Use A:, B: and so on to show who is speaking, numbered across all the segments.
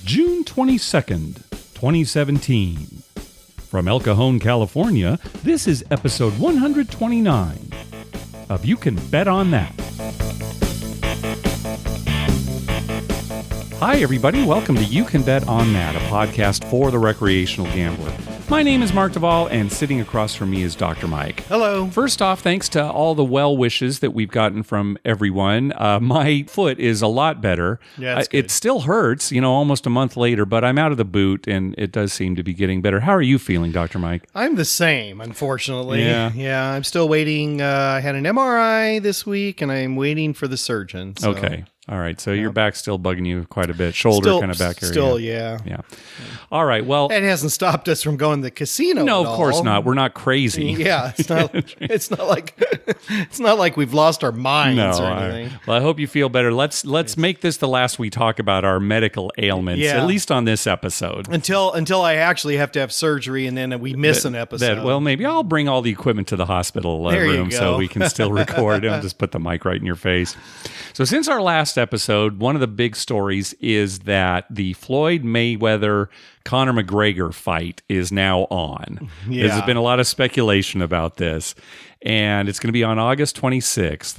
A: June 22nd, 2017. From El Cajon, California, this is episode 129 of You Can Bet on That. Hi, everybody. Welcome to You Can Bet on That, a podcast for the recreational gambler. My name is Mark Duvall, and sitting across from me is Dr. Mike.
B: Hello.
A: First off, thanks to all the well wishes that we've gotten from everyone. My foot is a lot better.
B: Yeah, that's good.
A: It still hurts, almost a month later, but I'm out of the boot, and it does seem to be getting better. How are you feeling, Dr. Mike?
B: I'm the same, unfortunately.
A: Yeah.
B: I'm still waiting. I had an MRI this week, and I'm waiting for the surgeon. So.
A: Okay. All right. So your back's still bugging you quite a bit. Shoulder kind of back area.
B: Still, yeah.
A: All right. Well,
B: it hasn't stopped us from going to the casino.
A: No,
B: at
A: of course
B: all.
A: not. We're not crazy.
B: Yeah. It's not like we've lost our minds or anything.
A: Well, I hope you feel better. Let's make this the last we talk about our medical ailments, at least on this episode.
B: Until I actually have to have surgery and then we miss an episode.
A: Well, maybe I'll bring all the equipment to the hospital room so we can still record. I'll just put the mic right in your face. So since our last episode, one of the big stories is that the Floyd Mayweather Conor McGregor fight is now on.
B: Yeah.
A: There's been a lot of speculation about this, and it's going to be on August 26th.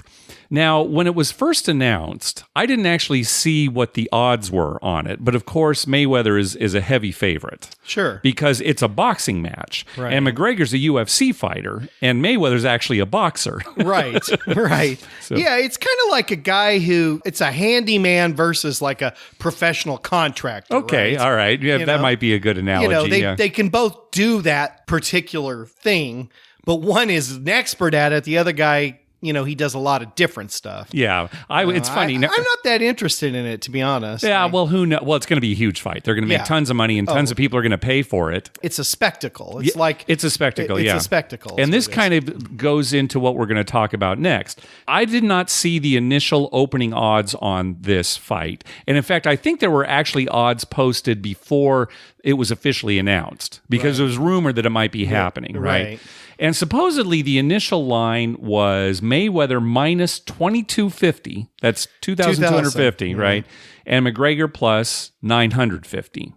A: Now, when it was first announced, I didn't actually see what the odds were on it, but of course, Mayweather is a heavy favorite.
B: Sure.
A: Because it's a boxing match,
B: right.
A: And McGregor's a UFC fighter, and Mayweather's actually a boxer.
B: Right. So, yeah, it's kind of like a guy it's a handyman versus like a professional contractor.
A: Okay,
B: right?
A: all right. Yeah, that might be a good analogy.
B: They can both do that particular thing, but one is an expert at it. The other guy, he does a lot of different stuff.
A: Yeah, it's funny.
B: I'm not that interested in it, to be honest.
A: Yeah, well, who knows? Well, it's going to be a huge fight. They're going to make tons of money, and tons of people are going to pay for it.
B: It's a spectacle.
A: It's a spectacle.
B: It's a spectacle.
A: And this kind of goes into what we're going to talk about next. I did not see the initial opening odds on this fight, and in fact, I think there were actually odds posted before it was officially announced because it was rumored that it might be happening. Right. And supposedly the initial line was Mayweather minus 2250. That's 2,250, right? And McGregor plus 950.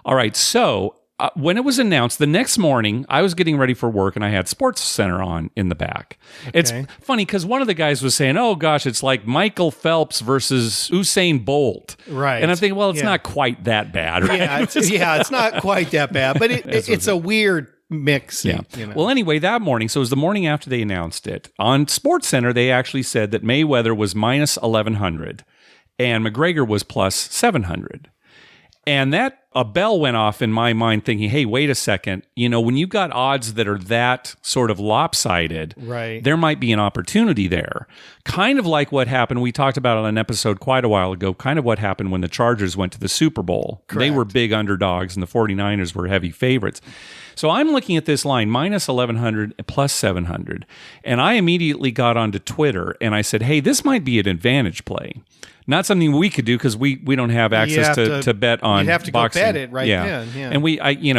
A: All right. So when it was announced, the next morning, I was getting ready for work and I had Sports Center on in the back. Okay. It's funny because one of the guys was saying, oh gosh, it's like Michael Phelps versus Usain Bolt.
B: Right.
A: And I'm thinking, well, it's not quite that bad, right?
B: Yeah, it's not quite that bad, but it's a weird mix.
A: Yeah. Well, anyway, that morning, so it was the morning after they announced it, on Sports Center, they actually said that Mayweather was minus 1,100 and McGregor was plus 700. And a bell went off in my mind thinking, hey, wait a second. When you've got odds that are that sort of lopsided, there might be an opportunity there. Kind of like what happened, we talked about on an episode quite a while ago, kind of what happened when the Chargers went to the Super Bowl. Correct. They were big underdogs and the 49ers were heavy favorites. So I'm looking at this line, minus 1,100 plus 700. And I immediately got onto Twitter and I said, hey, this might be an advantage play. Not something we could do because we don't have access to bet on boxing.
B: You'd have to go bet it then. Yeah.
A: And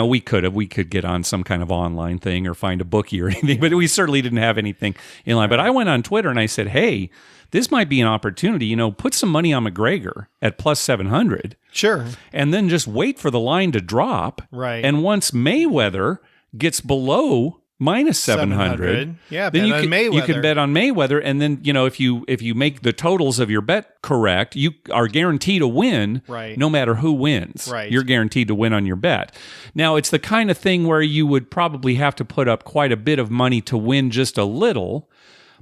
A: we could get on some kind of online thing or find a bookie or anything, but we certainly didn't have anything in line. But I went on Twitter and I said, hey, this might be an opportunity. Put some money on McGregor at plus 700.
B: Sure.
A: And then just wait for the line to drop.
B: Right.
A: And once Mayweather gets below minus 700.
B: Yeah,
A: then
B: Mayweather.
A: You can bet on Mayweather, and then if you make the totals of your bet correct, you are guaranteed to win.
B: Right.
A: No matter who wins.
B: Right.
A: You're guaranteed to win on your bet. Now it's the kind of thing where you would probably have to put up quite a bit of money to win just a little.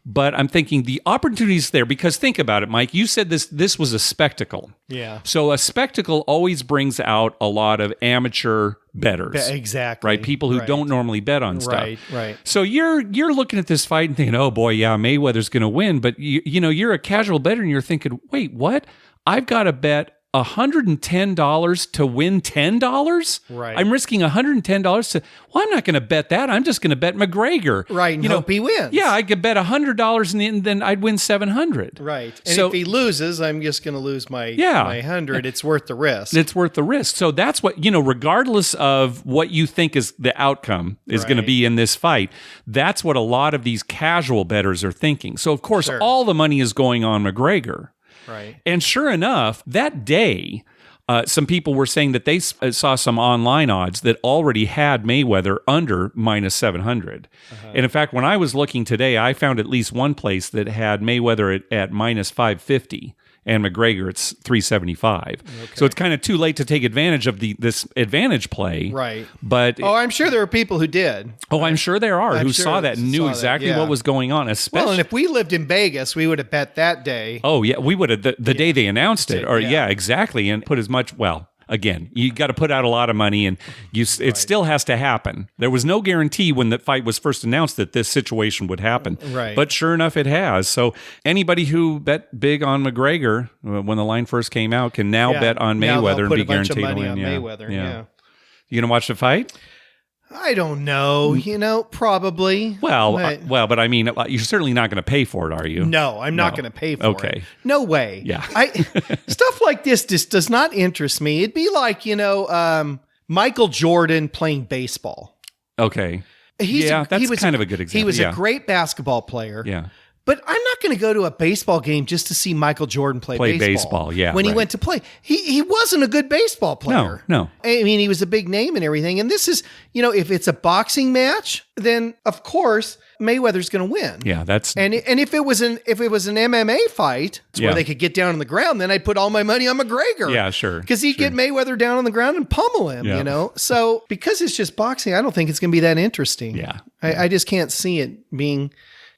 A: But I'm thinking the opportunity's there because think about it, Mike. You said this was a spectacle.
B: Yeah.
A: So a spectacle always brings out a lot of amateur bettors.
B: Exactly.
A: Right? People who don't normally bet on stuff.
B: Right.
A: So you're looking at this fight and thinking, oh boy, yeah, Mayweather's going to win. But you're a casual bettor and you're thinking, wait, what? I've got to bet $110 to win $10?
B: Right.
A: I'm risking $110 to, well, I'm not going to bet that. I'm just going to bet McGregor.
B: Right, and hope he wins.
A: Yeah, I could bet $100 and then I'd win $700.
B: Right. And if he loses, I'm just going to lose my 100. It's worth the risk.
A: It's worth the risk. So that's what, regardless of what you think is the outcome is going to be in this fight, that's what a lot of these casual bettors are thinking. So, of course, all the money is going on McGregor.
B: Right.
A: And sure enough, that day, some people were saying that they saw some online odds that already had Mayweather under minus 700. And in fact, when I was looking today, I found at least one place that had Mayweather at minus 550. And McGregor, it's 375. Okay. So it's kind of too late to take advantage of this advantage play.
B: Right.
A: But
B: I'm sure there are people who did.
A: Oh, I'm sure there are who saw that and knew exactly what was going on. Especially,
B: and if we lived in Vegas, we would have bet that day.
A: Oh, yeah. We would have the day they announced it. Or, exactly. And put as much, again, you got to put out a lot of money, and it still has to happen. There was no guarantee when the fight was first announced that this situation would happen.
B: Right.
A: But sure enough, it has. So anybody who bet big on McGregor when the line first came out can now bet on Mayweather and be guaranteed to win.
B: Mayweather. Yeah.
A: You gonna watch the fight?
B: I don't know. Probably.
A: But I mean, you're certainly not going to pay for it, are you?
B: No, I'm not going to pay for it.
A: Okay.
B: No way.
A: Yeah.
B: Stuff like this just does not interest me. It'd be like, Michael Jordan playing baseball.
A: Okay. That's kind of a good example.
B: He was a great basketball player.
A: Yeah.
B: But I'm not going to go to a baseball game just to see Michael Jordan play baseball. When he went to play. He wasn't a good baseball player.
A: No.
B: I mean, he was a big name and everything. And this is, if it's a boxing match, then of course Mayweather's going to win.
A: Yeah, that's
B: and if it was an MMA fight where they could get down on the ground, then I'd put all my money on McGregor.
A: Yeah, sure.
B: Because he'd get Mayweather down on the ground and pummel him. So because it's just boxing, I don't think it's going to be that interesting.
A: Yeah.
B: I just can't see it being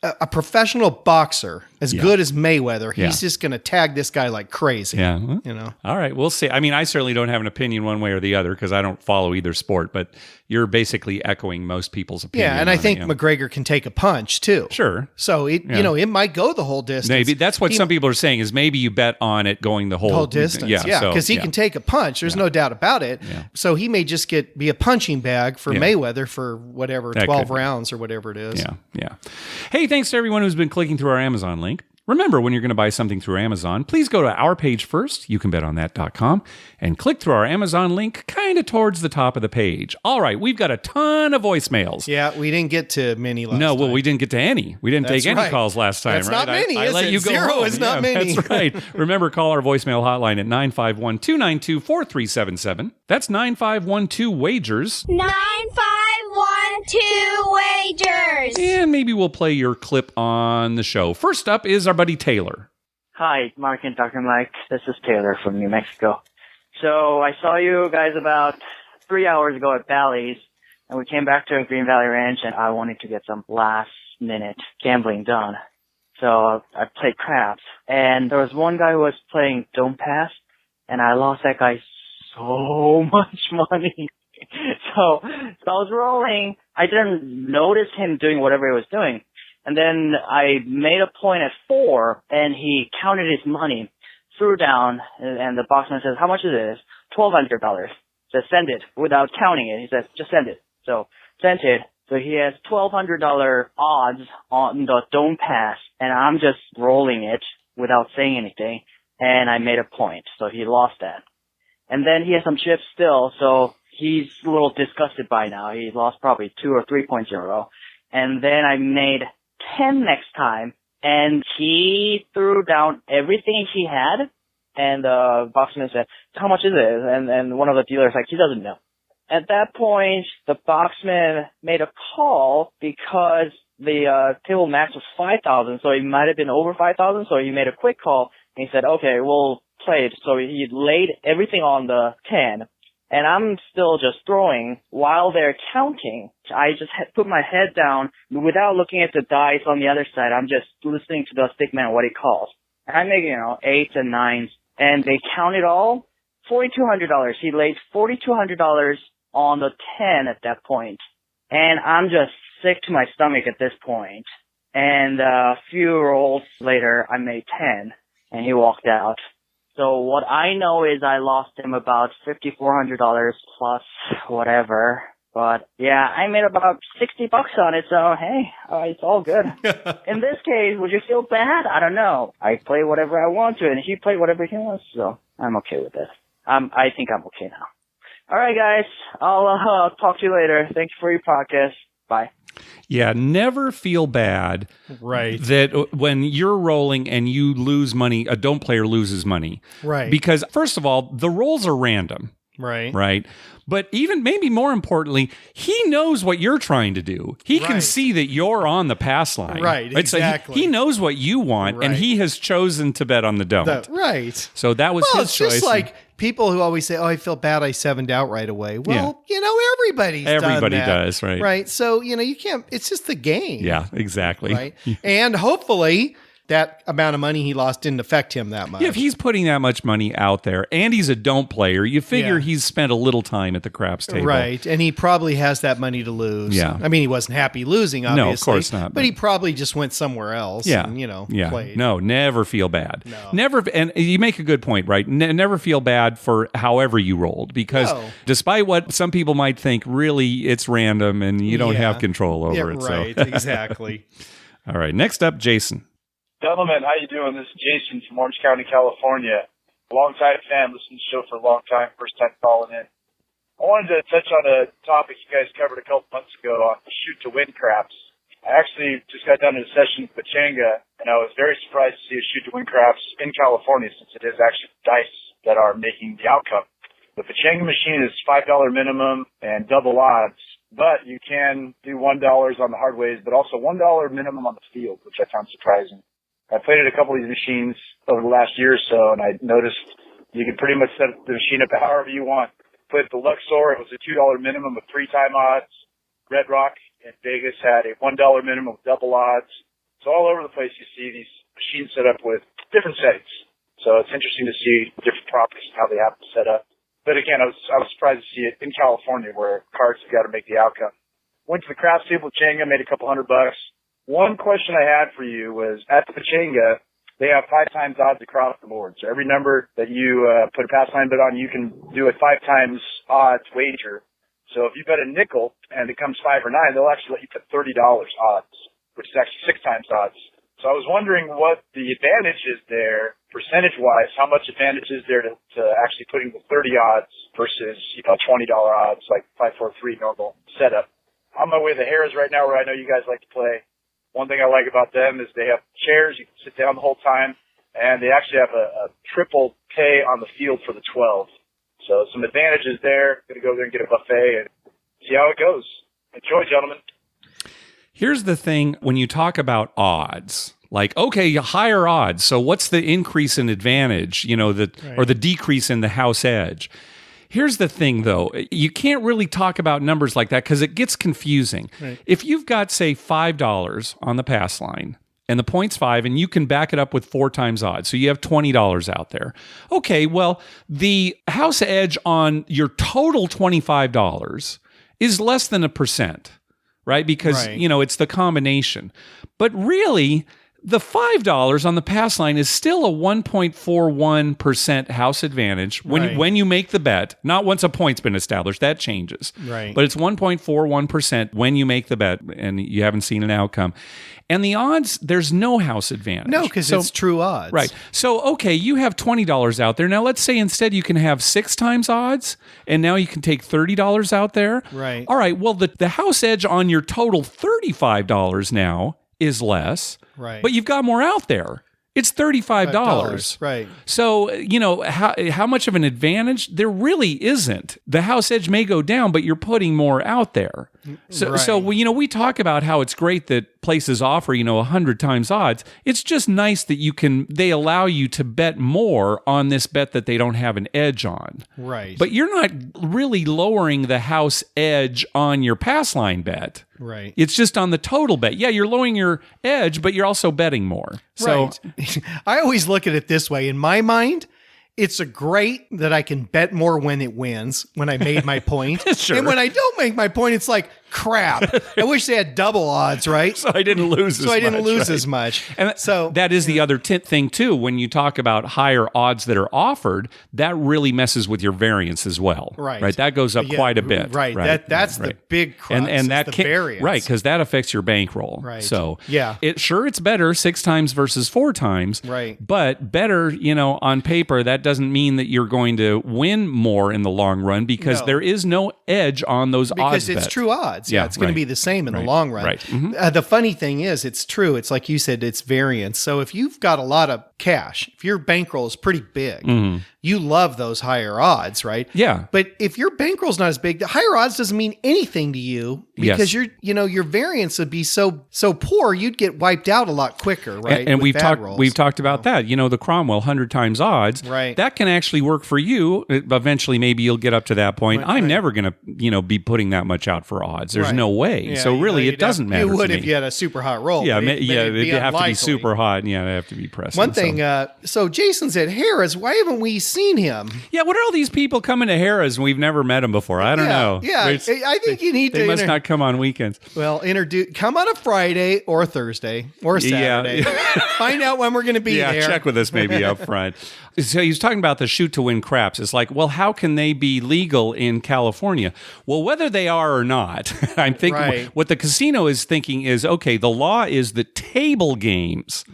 B: a professional boxer as good as Mayweather. He's just going to tag this guy like crazy.
A: Yeah.
B: All
A: right. We'll see. I mean, I certainly don't have an opinion one way or the other because I don't follow either sport, but you're basically echoing most people's opinion.
B: Yeah. And I think McGregor can take a punch too.
A: Sure.
B: So it might go the whole distance.
A: Maybe that's what some people are saying is maybe you bet on it going the whole
B: distance. Yeah. Because he can take a punch. There's no doubt about it. Yeah. So he may just be a punching bag for Mayweather for whatever, 12 rounds or whatever it is.
A: Yeah. Hey, thanks to everyone who's been clicking through our Amazon link. Remember, when you're going to buy something through Amazon, please go to our page first, youcanbetonthat.com, and click through our Amazon link kind of towards the top of the page. All right, we've got a ton of voicemails.
B: Yeah, we didn't get to many last time.
A: We didn't get to any. We didn't take any calls last time,
B: That's
A: right?
B: Not many,
A: I let you go
B: Zero
A: home.
B: is not many.
A: That's right. Remember, call our voicemail hotline at 951-292-4377. That's 9512-WAGERS.
C: 9512-WAGERS.
A: And maybe we'll play your clip on the show. First up is our buddy Taylor.
D: Hi, Mark and Dr. Mike. This is Taylor from New Mexico. So I saw you guys about 3 hours ago at Bally's, and we came back to Green Valley Ranch, and I wanted to get some last-minute gambling done. So I played craps, and there was one guy who was playing Don't Pass, and I lost that guy so much money. So I was rolling. I didn't notice him doing whatever he was doing. And then I made a point at 4, and he counted his money, threw down, and the boxman says, "How much is this?" $1,200. Says, "Send it," without counting it. He says, "Just send it." So sent it. So he has $1,200 odds on the Don't Pass, and I'm just rolling it without saying anything, and I made a point. So he lost that. And then he has some chips still, so he's a little disgusted by now. He lost probably 2 or 3 points in a row. And then I made 10 next time, and he threw down everything he had, and the boxman said, "How much is it?" And one of the dealers like, he doesn't know. At that point, the boxman made a call because the table max was 5,000, so he might have been over 5,000, so he made a quick call, and he said, "Okay, we'll play it." So he laid everything on the 10. And I'm still just throwing while they're counting. I just put my head down without looking at the dice on the other side. I'm just listening to the stick man, what he calls. And I'm making, 8s and 9s. And they count it all. $4,200. He laid $4,200 on the 10 at that point. And I'm just sick to my stomach at this point. And a few rolls later, I made 10. And he walked out. So what I know is I lost him about $5,400 plus whatever. But yeah, I made about $60 on it. So hey, it's all good. In this case, would you feel bad? I don't know. I play whatever I want to, and he played whatever he wants. So I'm okay with this. I think I'm okay now. All right, guys. I'll talk to you later. Thank you for your podcast. Bye.
A: Yeah, never feel bad that when you're rolling and you lose money, a don't player loses money.
B: Right.
A: Because, first of all, the rolls are random. Right. But even maybe more importantly, he knows what you're trying to do. He can see that you're on the pass line.
B: Right, exactly.
A: So he knows what you want, and he has chosen to bet on the don't. So that was his choice.
B: It's just like people who always say, "Oh, I feel bad. I 7'd out right away." Well, everybody
A: does, right?
B: Right. So you can't. It's just the game.
A: Yeah, exactly.
B: Right. And hopefully, that amount of money he lost didn't affect him that much.
A: Yeah, if he's putting that much money out there and he's a don't player, you figure he's spent a little time at the craps table.
B: Right. And he probably has that money to lose.
A: Yeah.
B: I mean, he wasn't happy losing, obviously.
A: No, of course not.
B: But he probably just went somewhere else and, played.
A: No, never feel bad.
B: No.
A: Never, and you make a good point, right? Never feel bad for however you rolled, because despite what some people might think, really it's random and you don't have control over it.
B: Right,
A: so.
B: Exactly.
A: All right, next up, Jason.
E: Gentlemen, how you doing? This is Jason from Orange County, California. Long-time fan, listening to the show for a long time, first time calling in. I wanted to touch on a topic you guys covered a couple months ago on shoot-to-win craps. I actually just got done in a session with Pachanga, and I was very surprised to see a shoot-to-win craps in California, since it is actually dice that are making the outcome. The Pachanga machine is $5 minimum and double odds, but you can do $1 on the hard ways, but also $1 minimum on the field, which I found surprising. I played at a couple of these machines over the last year or so, and I noticed you can pretty much set the machine up however you want. Played at the Luxor, it was a $2 minimum with 3-time odds. Red Rock in Vegas had a $1 minimum with double odds. So all over the place you see these machines set up with different settings. So it's interesting to see different properties and how they have them set up. But again, I was surprised to see it in California, where cards have got to make the outcome. Went to the craps table with Changa, made a couple $100. One question I had for you was, at the Pachanga, they have 5 times odds across the board. So every number that you put a pass line bet on, you can do a 5 times odds wager. So if you bet a nickel and it comes 5 or 9, they'll actually let you put $30 odds, which is actually 6 times odds. So I was wondering what the advantage is there, percentage-wise, how much advantage is there to actually putting the 30 odds versus, $20 odds, like 5-4-3 normal setup. On my way to the Harrah's right now, where I know you guys like to play. One thing I like about them is they have chairs. You can sit down the whole time, and they actually have a triple pay on the field for the 12. So some advantages there. Going to go there and get a buffet and see how it goes. Enjoy, gentlemen.
A: Here's the thing when you talk about odds. Like, okay, higher odds. So what's the increase in advantage, or the decrease in the house edge? Here's the thing, though. You can't really talk about numbers like that because it gets confusing. Right. If you've got, say, $5 on the pass line and the point's 5 and you can back it up with 4 times odds, so you have $20 out there. Okay, well, the house edge on your total $25 is less than 1%, right? Because, it's the combination. But really, the $5 on the pass line is still a 1.41% house advantage when you make the bet. Not once a point's been established. That changes.
B: Right.
A: But it's 1.41% when you make the bet and you haven't seen an outcome. And the odds, there's no house advantage.
B: No, because it's true odds.
A: Right. So, okay, you have $20 out there. Now, let's say instead you can have 6 times odds, and now you can take $30 out there.
B: Right.
A: All right, well, the house edge on your total $35 now is less.
B: Right.
A: But you've got more out there. It's $35.
B: Right.
A: So, how much of an advantage? There really isn't. The house edge may go down, but you're putting more out there. So we talk about how it's great that places offer, 100 times odds. It's just nice that they allow you to bet more on this bet that they don't have an edge on.
B: Right.
A: But you're not really lowering the house edge on your pass line bet.
B: Right.
A: It's just on the total bet. Yeah, you're lowering your edge, but you're also betting more. So,
B: right. I always look at it this way. In my mind, it's a great that I can bet more when it wins, when I made my point.
A: Sure.
B: And when I don't make my point, it's like, crap. I wish they had double odds, right?
A: So I didn't lose
B: as much.
A: And
B: so
A: that is the other thing, too. When you talk about higher odds that are offered, that really messes with your variance as well.
B: Right.
A: That goes up quite a bit.
B: Right. That's the big crux.
A: And that
B: the variance.
A: Right, because that affects your bankroll.
B: Right.
A: So
B: yeah.
A: It's better 6 times versus 4 times.
B: Right.
A: But better, on paper, that doesn't mean that you're going to win more in the long run because there is no edge on those odds.
B: Because it's true odds. odds. Yeah, it's going to be the same in the long run.
A: Right.
B: The funny thing is, it's true. It's like you said, it's variance. So if you've got a lot of cash, if your bankroll is pretty big, you love those higher odds, right?
A: Yeah.
B: But if your bankroll's not as big, the higher odds doesn't mean anything to you because your variance would be so poor, you'd get wiped out a lot quicker, right?
A: And we've talked about that. The Cromwell 100 times odds.
B: Right.
A: That can actually work for you. Eventually, maybe you'll get up to that point. I'm never going to, be putting that much out for odds. There's no way.
B: Yeah,
A: so really, it doesn't matter.
B: You would
A: to me.
B: if you had a super hot roll.
A: Yeah,
B: it'd
A: have to be super hot. And it'd have to be pressing.
B: One thing. So Jason's at Harrah's. Why haven't we seen him?
A: Yeah, what are all these people coming to Harrah's and we've never met them before? I don't know.
B: Yeah, I think you need to.
A: They must not come on weekends.
B: Well, come on a Friday or Thursday or Saturday. Find out when we're going to be there.
A: Yeah, check with us maybe up front. So he's talking about the shoot to win craps. It's like, well, how can they be legal in California? Well, whether they are or not, I'm thinking what the casino is thinking is, okay, the law is that table games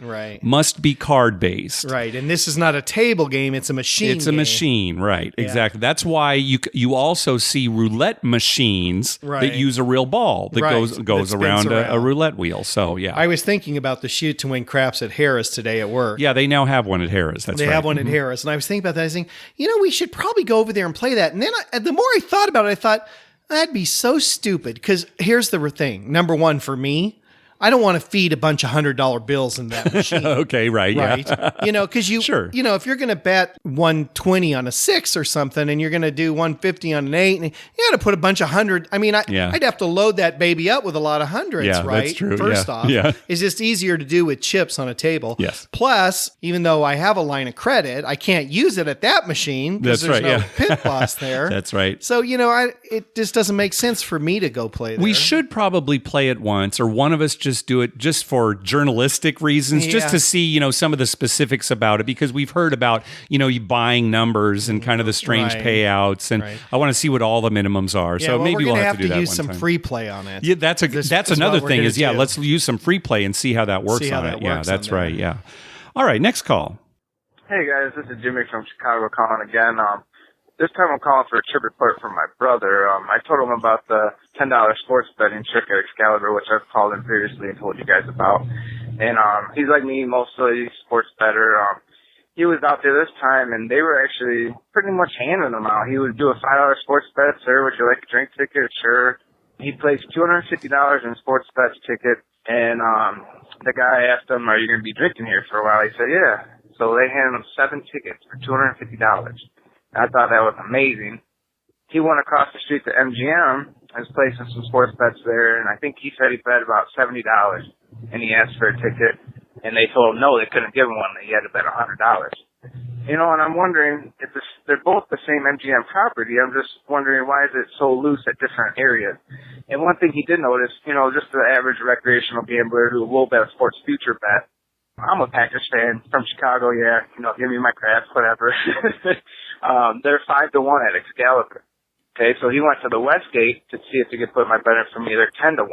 A: must be card-based.
B: Right, and this is not a table game, it's a machine
A: It's a machine, right, exactly. That's why you also see roulette machines that use a real ball that goes around a roulette wheel. So, yeah.
B: I was thinking about the shoot to win craps at Harrah's today at work.
A: Yeah, they now have one at Harrah's. That's right.
B: They have one at Harrah's. And I was thinking about that. I was thinking, we should probably go over there and play that. And then the more I thought about it, I thought, that'd be so stupid. Because here's the thing. Number one, for me, I don't want to feed a bunch of $100 bills in that machine.
A: Okay, right.
B: Yeah. Because if you're going to bet 120 on a 6 or something, and you're going to do 150 on an 8, and you got to put a bunch of 100. I mean, I'd have to load that baby up with a lot of hundreds, right?
A: That's true.
B: First off, it's just easier to do with chips on a table.
A: Yes.
B: Plus, even though I have a line of credit, I can't use it at that machine because there's no pit boss there.
A: That's right.
B: So, it just doesn't make sense for me to go play there.
A: We should probably play it once, or one of us just do it just for journalistic reasons, just to see, some of the specifics about it, because we've heard about, you buying numbers and kind of the strange payouts, and I want to see what all the minimums are. So maybe we'll have to do that
B: use
A: one
B: some
A: time.
B: Free play on it.
A: Yeah, that's another thing is, let's use some free play and see how that works on it. Yeah, that's right. Yeah. All right, next call.
F: Hey guys, this is Jimmy from Chicago calling again. This time I'm calling for a trip report from my brother. I told him about the $10 sports betting trick at Excalibur, which I've called in previously and told you guys about. And he's like me, mostly sports bettor. He was out there this time, and they were actually pretty much handing them out. He would do a $5 sports bet. Sir, would you like a drink ticket? Sure. He placed $250 in a sports bets ticket, and the guy asked him, are you going to be drinking here for a while? He said, yeah. So they handed him 7 tickets for $250. I thought that was amazing. He went across the street to MGM and was placing some sports bets there, and I think he said he bet about $70, and he asked for a ticket, and they told him no, they couldn't give him one, he had to bet $100. And I'm wondering, if they're both the same MGM property, I'm just wondering why is it so loose at different areas. And one thing he did notice, just the average recreational gambler who will bet a sports future bet, I'm a Packers fan from Chicago, give me my craps, whatever. They're 5-1 at Excalibur. Okay, so he went to the Westgate to see if he could put my bet in from either 10-1.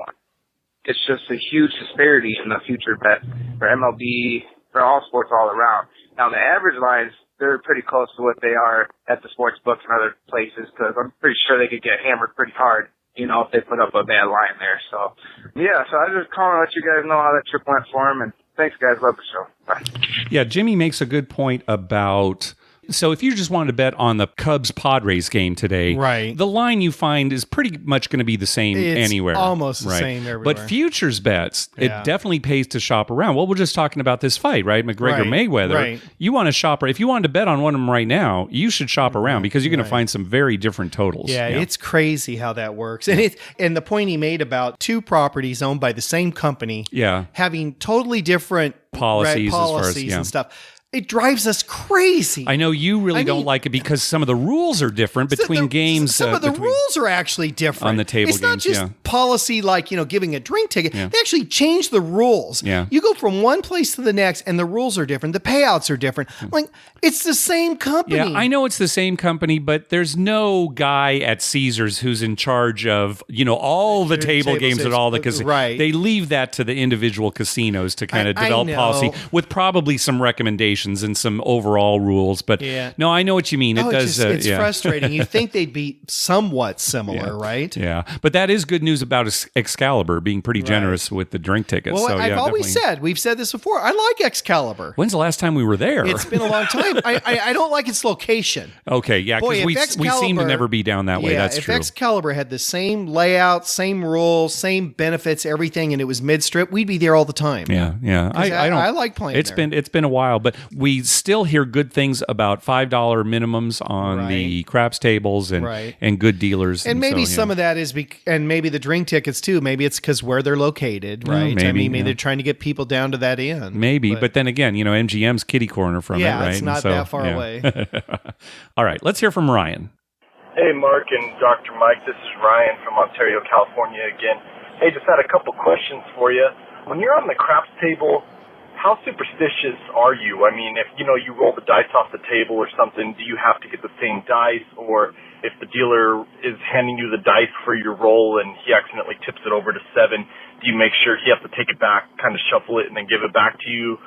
F: It's just a huge disparity in the future bet for MLB, for all sports all around. Now the average lines, they're pretty close to what they are at the sports books and other places, because I'm pretty sure they could get hammered pretty hard, if they put up a bad line there. So, so I was just calling to let you guys know how that trip went for him, and thanks guys, love the show. Bye.
A: Yeah, Jimmy makes a good point about... So if you just wanted to bet on the Cubs-Padres game today, the line you find is pretty much going to be the same anywhere.
B: Almost the same everywhere.
A: But futures bets, it definitely pays to shop around. Well, we're just talking about this fight, right? McGregor, Mayweather. Right. You want to shop, if you wanted to bet on one of them right now, you should shop around because you're going to find some very different totals.
B: Yeah, it's crazy how that works. And the point he made about two properties owned by the same company having totally different
A: policies as far as,
B: and stuff. It drives us crazy.
A: I know you really don't like it because some of the rules are different between games.
B: Some of the rules are actually different.
A: On the table
B: games, it's not just policy like, giving a drink ticket.
A: Yeah.
B: They actually change the rules.
A: Yeah.
B: You go from one place to the next and the rules are different. The payouts are different. Like, it's the same company.
A: Yeah, I know it's the same company, but there's no guy at Caesars who's in charge of, all the table games at all the casinos.
B: Right.
A: They leave that to the individual casinos to kind of develop policy with probably some recommendations regulations and some overall rules. But no, I know what you mean. It does.
B: It's frustrating. You think they'd be somewhat similar, right?
A: Yeah, but that is good news about Excalibur being pretty generous with the drink tickets.
B: Well,
A: so,
B: I've always said, we've said this before, I like Excalibur.
A: When's the last time we were there?
B: It's been a long time. I don't like its location.
A: Okay, yeah, because we seem to never be down that way. That's true.
B: If Excalibur had the same layout, same rules, same benefits, everything, and it was mid-strip, we'd be there all the time.
A: Yeah.
B: I like playing
A: It's been a while, but we still hear good things about $5 minimums on the craps tables and good dealers.
B: And maybe some of that is, and maybe the drink tickets too. Maybe it's because where they're located, right?
A: Maybe,
B: maybe they're trying to get people down to that end.
A: Maybe, but then again, MGM's kitty corner from it, right?
B: Yeah, it's not that far away.
A: All right, let's hear from Ryan.
G: Hey, Mark and Dr. Mike. This is Ryan from Ontario, California again. Hey, just had a couple questions for you. When you're on the craps table, how superstitious are you? I mean, if you roll the dice off the table or something, do you have to get the same dice? Or if the dealer is handing you the dice for your roll and he accidentally tips it over to 7, do you make sure he has to take it back, kind of shuffle it, and then give it back to you?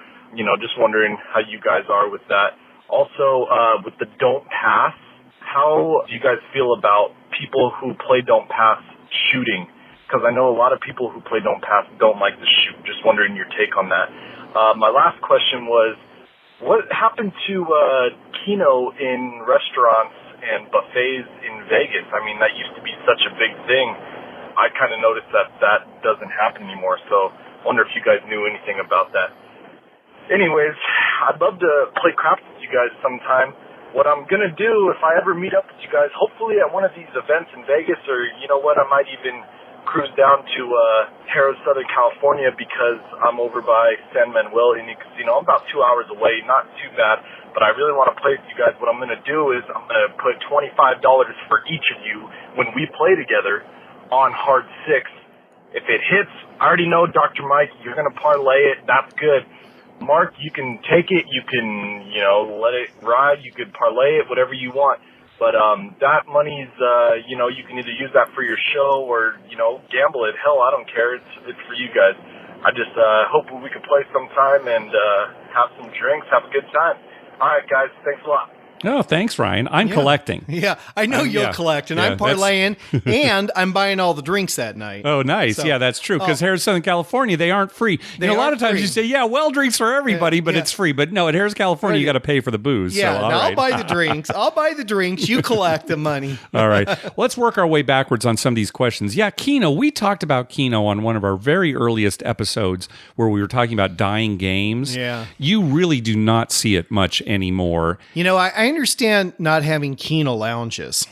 G: Just wondering how you guys are with that. Also, with the don't pass, how do you guys feel about people who play don't pass shooting? Because I know a lot of people who play don't pass don't like to shoot. Just wondering your take on that. My last question was, what happened to keno in restaurants and buffets in Vegas? I mean, that used to be such a big thing. I kind of noticed that doesn't happen anymore, so I wonder if you guys knew anything about that. Anyways, I'd love to play craps with you guys sometime. What I'm going to do, if I ever meet up with you guys, hopefully at one of these events in Vegas, or I might even cruise down to Harrah's, Southern California, because I'm over by San Manuel Indian Casino. I'm about 2 hours away, not too bad, but I really want to play with you guys. What I'm going to do is I'm going to put $25 for each of you when we play together on hard 6. If it hits, I already know, Dr. Mike, you're going to parlay it. That's good. Mark, you can take it. You can, let it ride. You could parlay it, whatever you want. But that money's, you can either use that for your show or, gamble it. Hell, I don't care. It's for you guys. I just hope we can play sometime and have some drinks, have a good time. All right, guys. Thanks a lot.
A: Oh, thanks, Ryan. I'm collecting.
B: Yeah, I know you'll collect, and I'm parlaying, and I'm buying all the drinks that night.
A: Oh, nice. So, that's true, because Harrah's, Southern California, they aren't free. A lot of times you say, drinks for everybody, but it's free. But no, at Harrah's, California, you got to pay for the booze.
B: Yeah,
A: so,
B: I'll buy the drinks. You collect the money.
A: All right. Let's work our way backwards on some of these questions. Yeah, keno. We talked about keno on one of our very earliest episodes where we were talking about dying games.
B: Yeah.
A: You really do not see it much anymore.
B: I understand not having keno lounges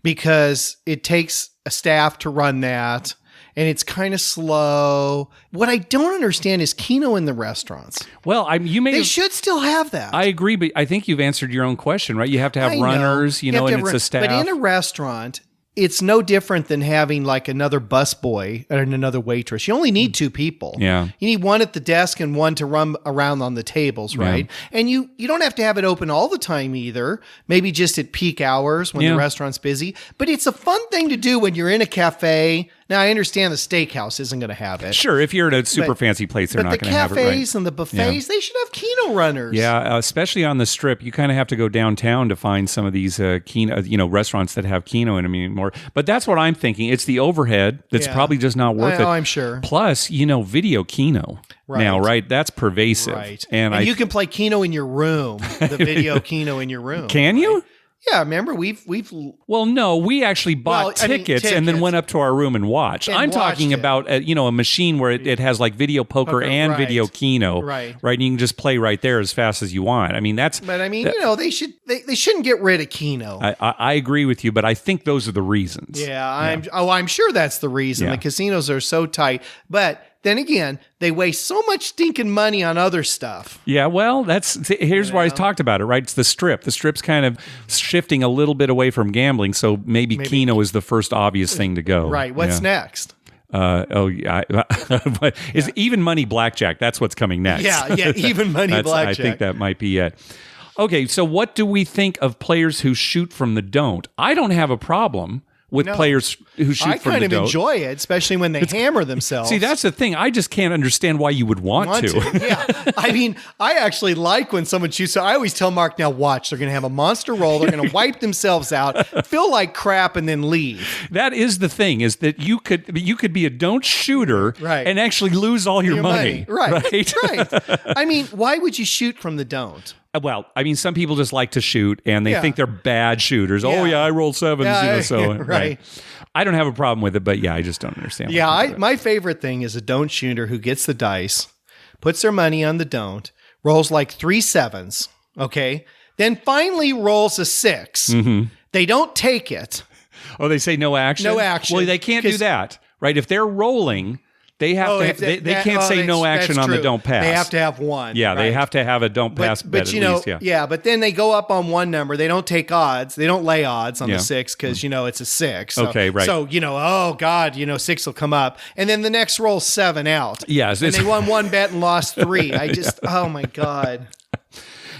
B: because it takes a staff to run that and it's kind of slow. What I don't understand is keno in the restaurants.
A: Well,
B: they should still have that.
A: I agree, but I think you've answered your own question, right? You have to have runners, and it's a staff.
B: But in a restaurant, it's no different than having like another busboy and another waitress. You only need 2 people.
A: Yeah.
B: You need one at the desk and one to run around on the tables, right? Yeah. And you don't have to have it open all the time either. Maybe just at peak hours when the restaurant's busy. But it's a fun thing to do when you're in a cafe. Now, I understand the steakhouse isn't going to have it.
A: Sure, if you're at a super fancy place, they're not going to have it, right?
B: But the cafes and the buffets, they should have keno runners.
A: Yeah, especially on the Strip. You kind of have to go downtown to find some of these keno, restaurants that have keno in them anymore. But that's what I'm thinking. It's the overhead that's probably just not worth it.
B: I'm sure.
A: Plus, video keno now, right? That's pervasive.
B: Right. And you can play keno in your room, the video keno in your room.
A: Can you?
B: Yeah, remember we've.
A: Well, no, we actually bought tickets and then went up to our room and watched. I'm talking about a machine where it has like video poker and video keno, right? And you can just play right there as fast as you want. I mean, that's.
B: But I mean, they shouldn't get rid of keno.
A: I agree with you, but I think those are the reasons.
B: Yeah, I'm sure that's the reason. The casinos are so tight, but. Then again, they waste so much stinking money on other stuff.
A: Yeah, well, here's why I talked about it, right? It's the Strip. The Strip's kind of shifting a little bit away from gambling, so maybe keno is the first obvious thing to go.
B: Right. What's next?
A: Even money blackjack. That's what's coming next.
B: Yeah, even money blackjack.
A: I think that might be it. Okay, so what do we think of players who shoot from the don't? I don't have a problem with players who shoot
B: I
A: from
B: kind
A: the
B: of
A: don't.
B: enjoy it, especially when they hammer themselves.
A: See, that's the thing. I just can't understand why you would want to.
B: Yeah. I mean, I actually like when someone shoots. So I always tell Mark, now watch, they're going to have a monster roll. They're going to wipe themselves out, feel like crap, and then leave.
A: That is the thing, is that you could be a don't shooter and actually lose all your money.
B: Right. I mean, why would you shoot from the don't?
A: Well, I mean, some people just like to shoot, and they think they're bad shooters. Oh, yeah, I rolled sevens, right. I don't have a problem with it, but I just don't understand.
B: Yeah, my favorite thing is a don't shooter who gets the dice, puts their money on the don't, rolls like 3 sevens, okay? Then finally rolls a 6.
A: Mm-hmm.
B: They don't take it.
A: Oh, they say no action?
B: No action.
A: Well, they can't do that, right? If they're rolling, they have to. They can't say no action on the don't pass.
B: They have to have one.
A: Yeah, they have to have a don't pass bet
B: but
A: at least. Yeah.
B: But then they go up on one number. They don't take odds. They don't lay odds on the 6 because it's a 6. So,
A: okay, right.
B: So oh God, 6 will come up, and then the next roll 7 out.
A: Yes,
B: and they won 1 bet and lost 3. I just oh my God.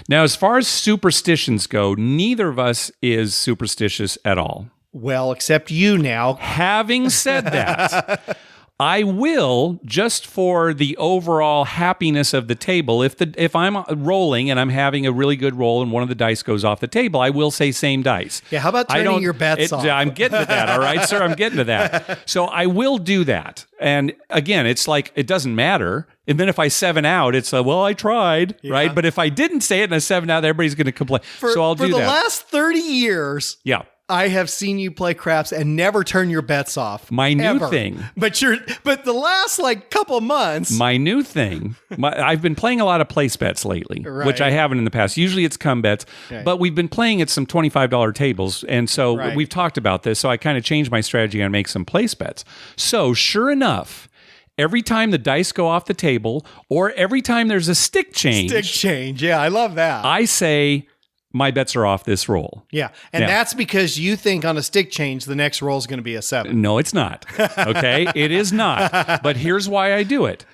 A: Now, as far as superstitions go, neither of us is superstitious at all.
B: Well, except you now.
A: Having said that, I will, just for the overall happiness of the table, if I'm rolling and I'm having a really good roll and one of the dice goes off the table, I will say same dice.
B: Yeah, how about turning your bets off?
A: I'm getting to that, all right, sir? I'm getting to that. So I will do that. And again, it's like, it doesn't matter. And then if I 7 out, it's well, I tried, right? But if I didn't say it and I 7 out, everybody's going to complain. So I'll do that.
B: For the last 30 years,
A: I
B: have seen you play craps and never turn your bets off.
A: My new thing.
B: But the last couple months.
A: My new thing. I've been playing a lot of place bets lately, which I haven't in the past. Usually it's come bets, but we've been playing at some $25 tables. And so we've talked about this. So I kind of changed my strategy and make some place bets. So sure enough, every time the dice go off the table or every time there's a stick change.
B: Yeah, I love that.
A: I say, my bets are off this roll.
B: Yeah. And that's because you think on a stick change, the next roll is going to be a 7.
A: No, it's not. Okay. It is not. But here's why I do it.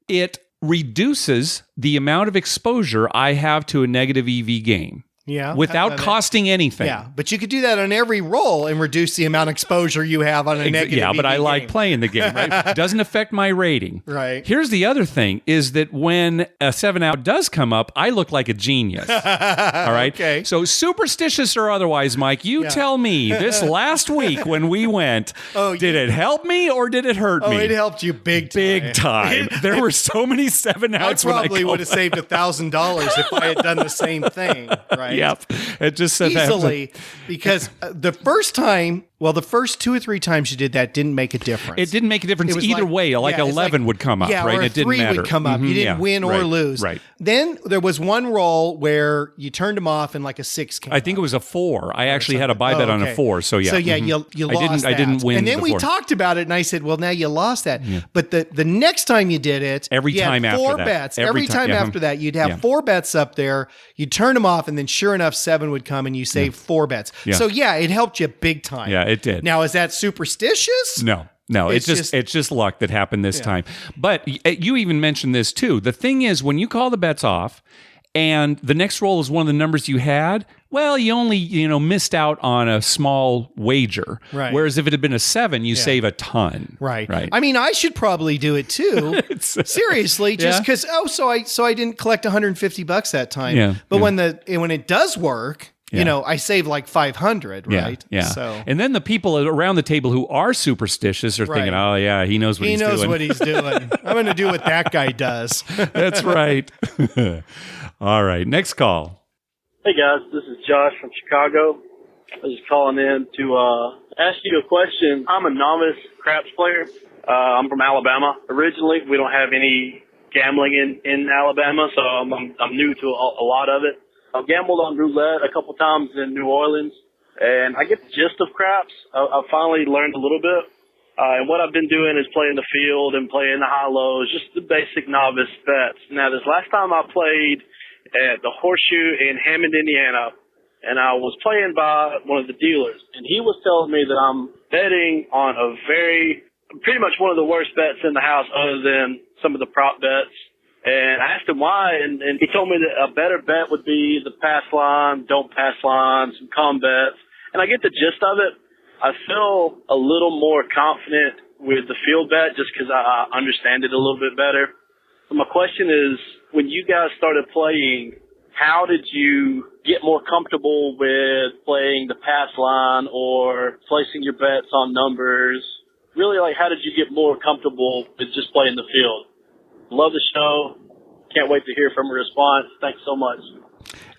A: It reduces the amount of exposure I have to a negative EV game.
B: Yeah.
A: Without costing anything.
B: Yeah. But you could do that on every roll and reduce the amount of exposure you have on a negative
A: Yeah, but
B: EV
A: I like
B: game.
A: playing the game, right? Doesn't affect my rating.
B: Right.
A: Here's the other thing is that when a 7 out does come up, I look like a genius. All right.
B: Okay.
A: So superstitious or otherwise, Mike, you tell me this last week when we went, did it help me or did it hurt me?
B: Oh, it helped you big time.
A: Big time. There were so many 7 outs.
B: I probably would have saved $1,000 if I had done the same thing, right?
A: Yep. It just said
B: easily because the first 2 or 3 times you did that didn't make a difference.
A: It didn't make a difference either way. Like 11 would come up, right?
B: Or
A: It didn't
B: 3
A: matter.
B: would come up. You didn't win or lose.
A: Right.
B: Then there was one roll where you turned them off and like a 6 came
A: I think it was a 4. I actually had a buy bet on a 4. So yeah.
B: So you lost
A: I didn't win.
B: And then we
A: before.
B: talked about it and I said, well, now you lost that. Yeah. But the next time you did it,
A: every time
B: after 4 bets. Every time after that, you'd have 4 bets up there. You'd turn them off and then sure enough, 7 would come and you saved 4 bets.
A: Yeah.
B: So it helped you big time.
A: Yeah, it did.
B: Now, is that superstitious?
A: No, it's just luck that happened this time. But you even mentioned this too. The thing is, when you call the bets off and the next roll is one of the numbers you had, well, you only missed out on a small wager. Right. Whereas if it had been a 7, you save a ton.
B: Right. I mean, I should probably do it too. Seriously, just because. So I didn't collect $150 that time.
A: Yeah.
B: But when it does work. I save like 500, right?
A: Yeah.
B: So,
A: and then the people around the table who are superstitious are thinking, oh, yeah, he knows what he's doing.
B: He knows what he's doing. I'm going to do what that guy does.
A: That's right. All right. Next call.
H: Hey, guys. This is Josh from Chicago. I was just calling in to ask you a question. I'm a novice craps player. I'm from Alabama originally. We don't have any gambling in Alabama, so I'm new to a lot of it. I've gambled on roulette a couple times in New Orleans, and I get the gist of craps. I've finally learned a little bit. And what I've been doing is playing the field and playing the high-lows, just the basic novice bets. Now, this last time I played at the Horseshoe in Hammond, Indiana, and I was playing by one of the dealers, and he was telling me that I'm betting on pretty much one of the worst bets in the house other than some of the prop bets. And I asked him why, and he told me that a better bet would be the pass line, don't pass line, some calm bets. And I get the gist of it, I feel a little more confident with the field bet just because I understand it a little bit better. So my question is, when you guys started playing, how did you get more comfortable with playing the pass line or placing your bets on numbers? Really, like, how did you get more comfortable with just playing the field? Love the show. Can't wait to hear from a response. Thanks so much.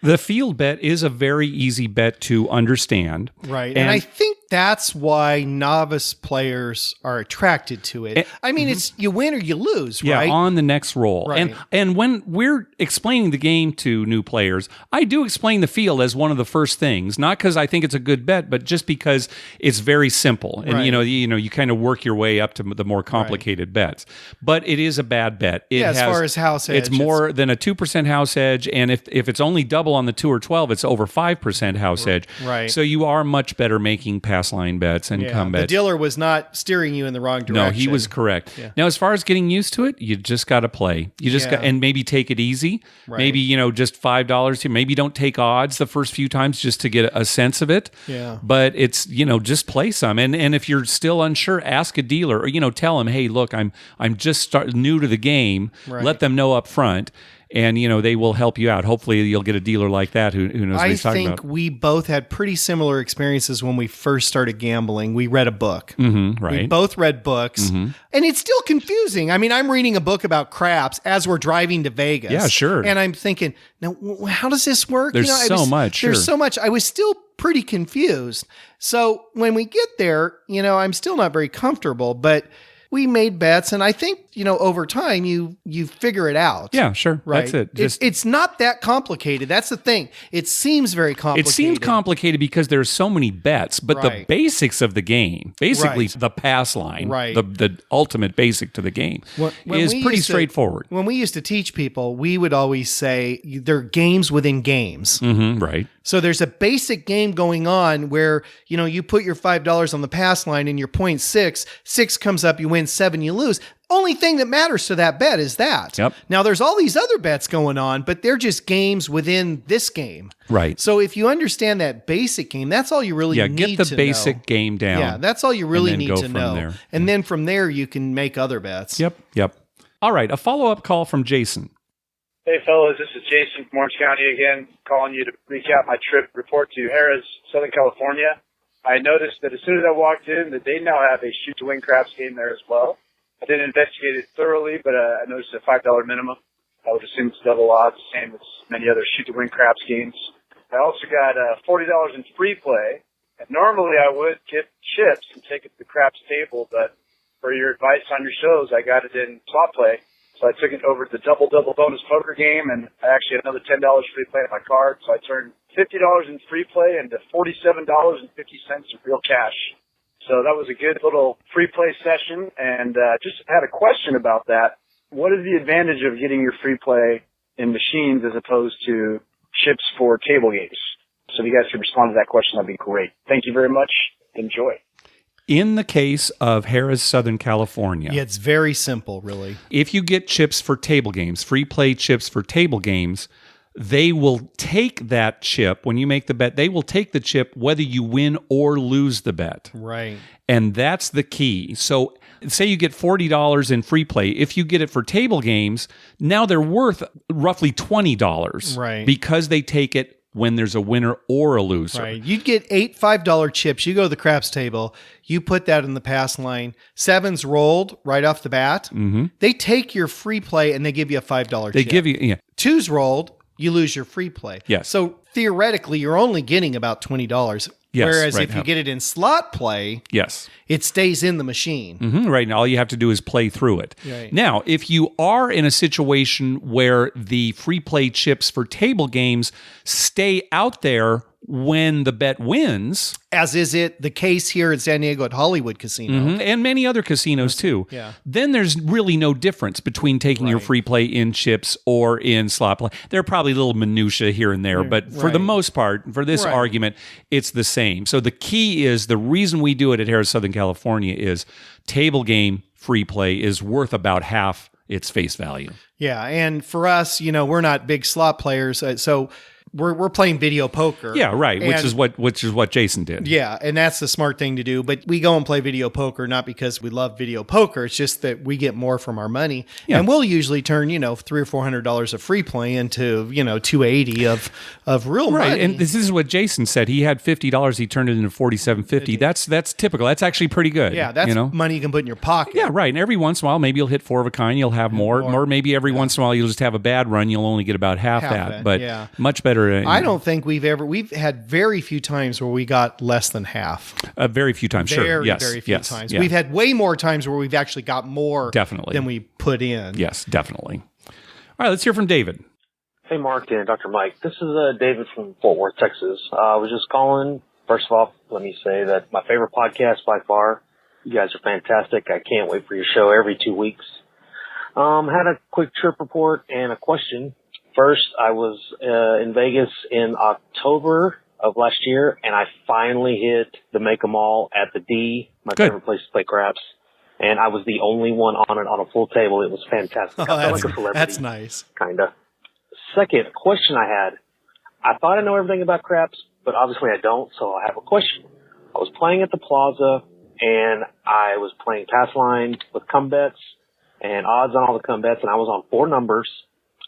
A: The field bet is a very easy bet to understand.
B: Right. And I think that's why novice players are attracted to it. I mean, it's you win or you lose, right?
A: Yeah, on the next roll.
B: Right.
A: And when we're explaining the game to new players, I do explain the field as one of the first things, not because I think it's a good bet, but just because it's very simple. And
B: Right.
A: you kind of work your way up to the more complicated bets. But it is a bad bet.
B: As far as house edge,
A: it's more than a 2% house edge, and if it's only double on the 2 or 12, it's over 5% house edge.
B: Right.
A: So you are much better making pass line bets and come
B: the
A: bets.
B: dealer was not steering you in the wrong direction.
A: No, he was correct.
B: Yeah.
A: Now, as far as getting used to it, you just got to play. You just got, and maybe take it easy.
B: Right.
A: Maybe, just $5 here. Maybe don't take odds the first few times just to get a sense of it.
B: Yeah.
A: But it's, just play some. And if you're still unsure, ask a dealer or, tell him, hey, look, I'm just new to the game.
B: Right.
A: Let them know up front. And, they will help you out. Hopefully, you'll get a dealer like that who knows what he's talking
B: I think
A: about.
B: we both had pretty similar experiences when we first started gambling. We read a book.
A: Mm-hmm, right.
B: We both read books.
A: Mm-hmm.
B: And it's still confusing. I mean, I'm reading a book about craps as we're driving to Vegas.
A: Yeah, sure.
B: And I'm thinking, now, how does this work?
A: There's so much.
B: There's
A: Sure.
B: so much. I was still pretty confused. So when we get there, I'm still not very comfortable, but we made bets, and I think over time you figure it out.
A: Yeah, sure.
B: Right.
A: That's it.
B: It's not that complicated. That's the thing. It seems very complicated.
A: It seems complicated because there's so many bets, but the
B: Right.
A: basics of the game, basically
B: Right.
A: the pass line,
B: Right.
A: the ultimate basic to the game,
B: When
A: is
B: we
A: pretty
B: used to-
A: straightforward.
B: When we used to teach people, we would always say they're games within games.
A: Mm-hmm, right.
B: So there's a basic game going on where, you put your $5 on the pass line and your 0.6, 6 comes up, you win, 7, you lose. Only thing that matters to that bet is that.
A: Yep.
B: Now there's all these other bets going on, but they're just games within this game.
A: Right.
B: So if you understand that basic game, that's all you really need to know.
A: Get the basic game down.
B: Yeah, that's all you really
A: and then
B: need
A: go
B: to
A: from
B: know.
A: there.
B: And then from there you can make other bets.
A: Yep. All right, a follow-up call from Jason.
E: Hey, fellas, this is Jason from Orange County again, calling you to recap my trip report to Harrah's, Southern California. I noticed that as soon as I walked in, that they now have a shoot-to-win craps game there as well. I didn't investigate it thoroughly, but I noticed a $5 minimum. I would assume it's double odds, same as many other shoot-to-win craps games. I also got $40 in free play, and normally I would get chips and take it to the craps table, but for your advice on your shows, I got it in slot play. So I took it over to the double-double bonus poker game, and I actually had another $10 free play on my card. So I turned $50 in free play into $47.50 in real cash. So that was a good little free play session, and just had a question about that. What is the advantage of getting your free play in machines as opposed to chips for table games? So if you guys could respond to that question, that'd be great. Thank you very much. Enjoy.
A: In the case of Harrah's, Southern California,
B: Yeah, it's very simple, really.
A: if you get chips for table games, free play chips for table games, they will take that chip. When you make the bet, they will take the chip whether you win or lose the bet.
B: Right.
A: And that's the key. So say you get $40 in free play. If you get it for table games, now they're worth roughly $20.
B: Right.
A: Because they take it when there's a winner or a loser.
B: Right. You'd get 8 $5 chips. You go to the craps table. You put that in the pass line. 7's rolled right off the bat.
A: Mm-hmm.
B: They take your free play and they give you a $5
A: They
B: chip.
A: give you, yeah.
B: 2's rolled. You lose your free play.
A: Yes.
B: So theoretically, you're only getting about $20.
A: Yes,
B: Whereas
A: right.
B: if you get it in slot play,
A: Yes.
B: it stays in the machine.
A: Mm-hmm, right. Now, all you have to do is play through it.
B: Right.
A: Now, if you are in a situation where the free play chips for table games stay out there when the bet wins,
B: As is it the case here in San Diego at Hollywood Casino.
A: and many other casinos too,
B: Yeah.
A: then there's really no difference between taking your
B: Right.
A: free play in chips or in slot play. There are probably little minutia here and there, but for the
B: Right.
A: most part, for this
B: Right.
A: argument, it's the same. So the key is, the reason we do it at Harrah's, Southern California, is table game free play is worth about half its face value.
B: Yeah. And for us, we're not big slot players. So we're playing video poker.
A: Yeah, right. Which
B: And-
A: is what Jason did.
B: Yeah, and that's the smart thing to do. But we go and play video poker not because we love video poker. It's just that we get more from our money, and we'll usually turn $300 or $400 of free play into $280 of real
A: Right,
B: money.
A: and this is what Jason said. He had $50. He turned it into $47.50. That's typical. That's actually pretty good.
B: Yeah, that's money you can put in your pocket.
A: Yeah, right. And every once in a while, maybe you'll hit four of a kind. You'll have more. Or maybe every once in a while, you'll just have a bad run. You'll only get about half that. But much better.
B: I don't think we've had very few times where we got less than half.
A: Very few times. Sure. Yes.
B: Very few
A: yes.
B: times.
A: Yeah.
B: We've had way more times where we've actually got more
A: Definitely.
B: than we put in.
A: Yes, definitely. All right, let's hear from David.
I: Hey, Mark and Dr. Mike. This is David from Fort Worth, Texas. I was just calling. First of all, let me say that my favorite podcast by far. You guys are fantastic. I can't wait for your show every 2 weeks. Had a quick trip report and a question. First, I was in Vegas in October of last year, and I finally hit the Make 'em All at the D, my favorite place to play craps. And I was the only one on it on a full table. It was fantastic. I felt like a celebrity.
B: That's nice.
I: Kinda. Second question I had. I thought I know everything about craps, but obviously I don't, so I have a question. I was playing at the Plaza, and I was playing pass line with come bets and odds on all the come bets, and I was on 4 numbers,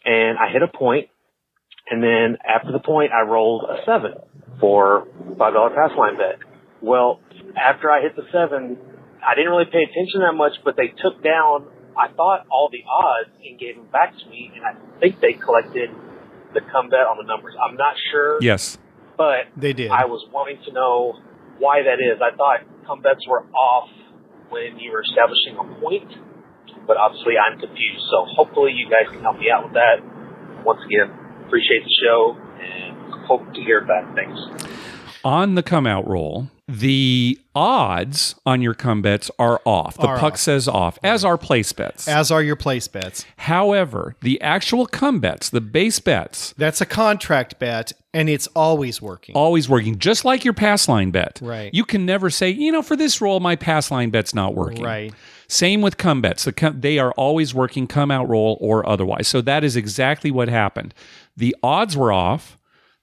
I: and I hit a point, and then after the point, I rolled a 7 for $5 pass line bet. Well, after I hit the 7, I didn't really pay attention that much, but they took down, I thought, all the odds and gave them back to me, and I think they collected the come bet on the numbers. I'm not sure.
A: Yes.
I: But
B: they did.
I: I was wanting to know why that is. I thought come bets were off when you were establishing a point, but obviously I'm confused. So hopefully you guys can help me out with that. Once again, appreciate the show and hope to hear back. Thanks.
A: On the come out roll, the odds on your come bets are off. The puck says off, as are place bets.
B: As are your place bets.
A: However, the actual come bets, the base bets,
B: that's a contract bet, and it's always working.
A: Always working, just like your pass line bet.
B: Right.
A: You can never say, for this roll, my pass line bet's not working.
B: Right.
A: Same with come bets. They are always working, come out roll or otherwise. So that is exactly what happened. The odds were off.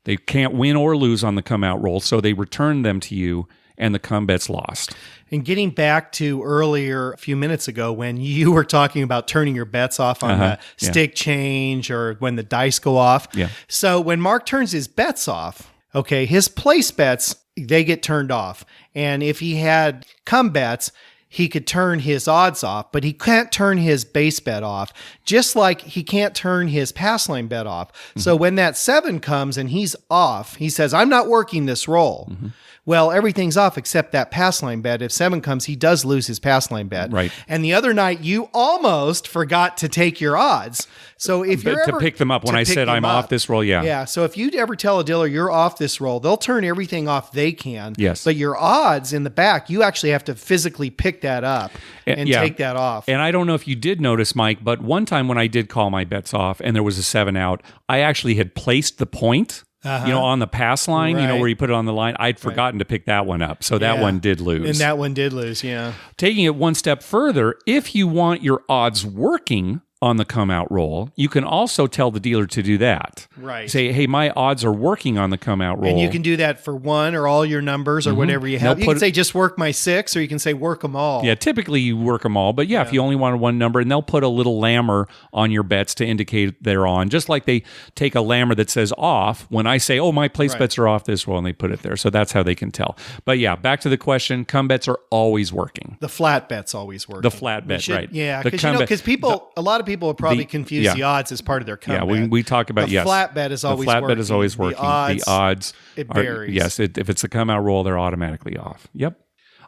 A: They can't win or lose on the come out roll, so they returned them to you, and the come bets lost.
B: And getting back to earlier, a few minutes ago, when you were talking about turning your bets off on the stick change or when the dice go off.
A: Yeah.
B: So when Mark turns his bets off, okay, his place bets, they get turned off. And if he had come bets, he could turn his odds off, but he can't turn his base bet off, just like he can't turn his pass line bet off. Mm-hmm. So when that 7 comes and he's off, he says, I'm not working this roll. Mm-hmm. Well, everything's off except that pass line bet. If 7 comes, he does lose his pass line bet.
A: Right.
B: And the other night, you almost forgot to take your odds. So if you're
A: to pick them up when I said I'm off this roll, yeah.
B: Yeah. So if you ever tell a dealer you're off this roll, they'll turn everything off they can.
A: Yes.
B: But your odds in the back, you actually have to physically pick that up and take that off.
A: And I don't know if you did notice, Mike, but one time when I did call my bets off and there was a 7 out, I actually had placed the point. On the pass line, where you put it on the line, I'd forgotten to pick that one up. So that one did lose.
B: And that one did lose, yeah.
A: Taking it one step further, if you want your odds working on the come out roll, you can also tell the dealer to do that.
B: Right.
A: Say, hey, my odds are working on the come out roll.
B: And you can do that for one or all your numbers or whatever you have. You can say just work my 6, or you can say work them all.
A: Yeah, typically you work them all. But if you only wanted one number, and they'll put a little lammer on your bets to indicate they're on. Just like they take a lammer that says off when I say, oh, my place bets are off this roll, and they put it there. So that's how they can tell. But yeah, back to the question, come bets are always working.
B: The flat bet's always working.
A: The flat bet, right.
B: Yeah, because a lot of people are probably confused the odds as part of their come bet.
A: Yeah, we talk about,
B: the flat bet is always working.
A: The flat bet is always working. The odds
B: it varies.
A: Yes, if it's a come out roll, they're automatically off. Yep.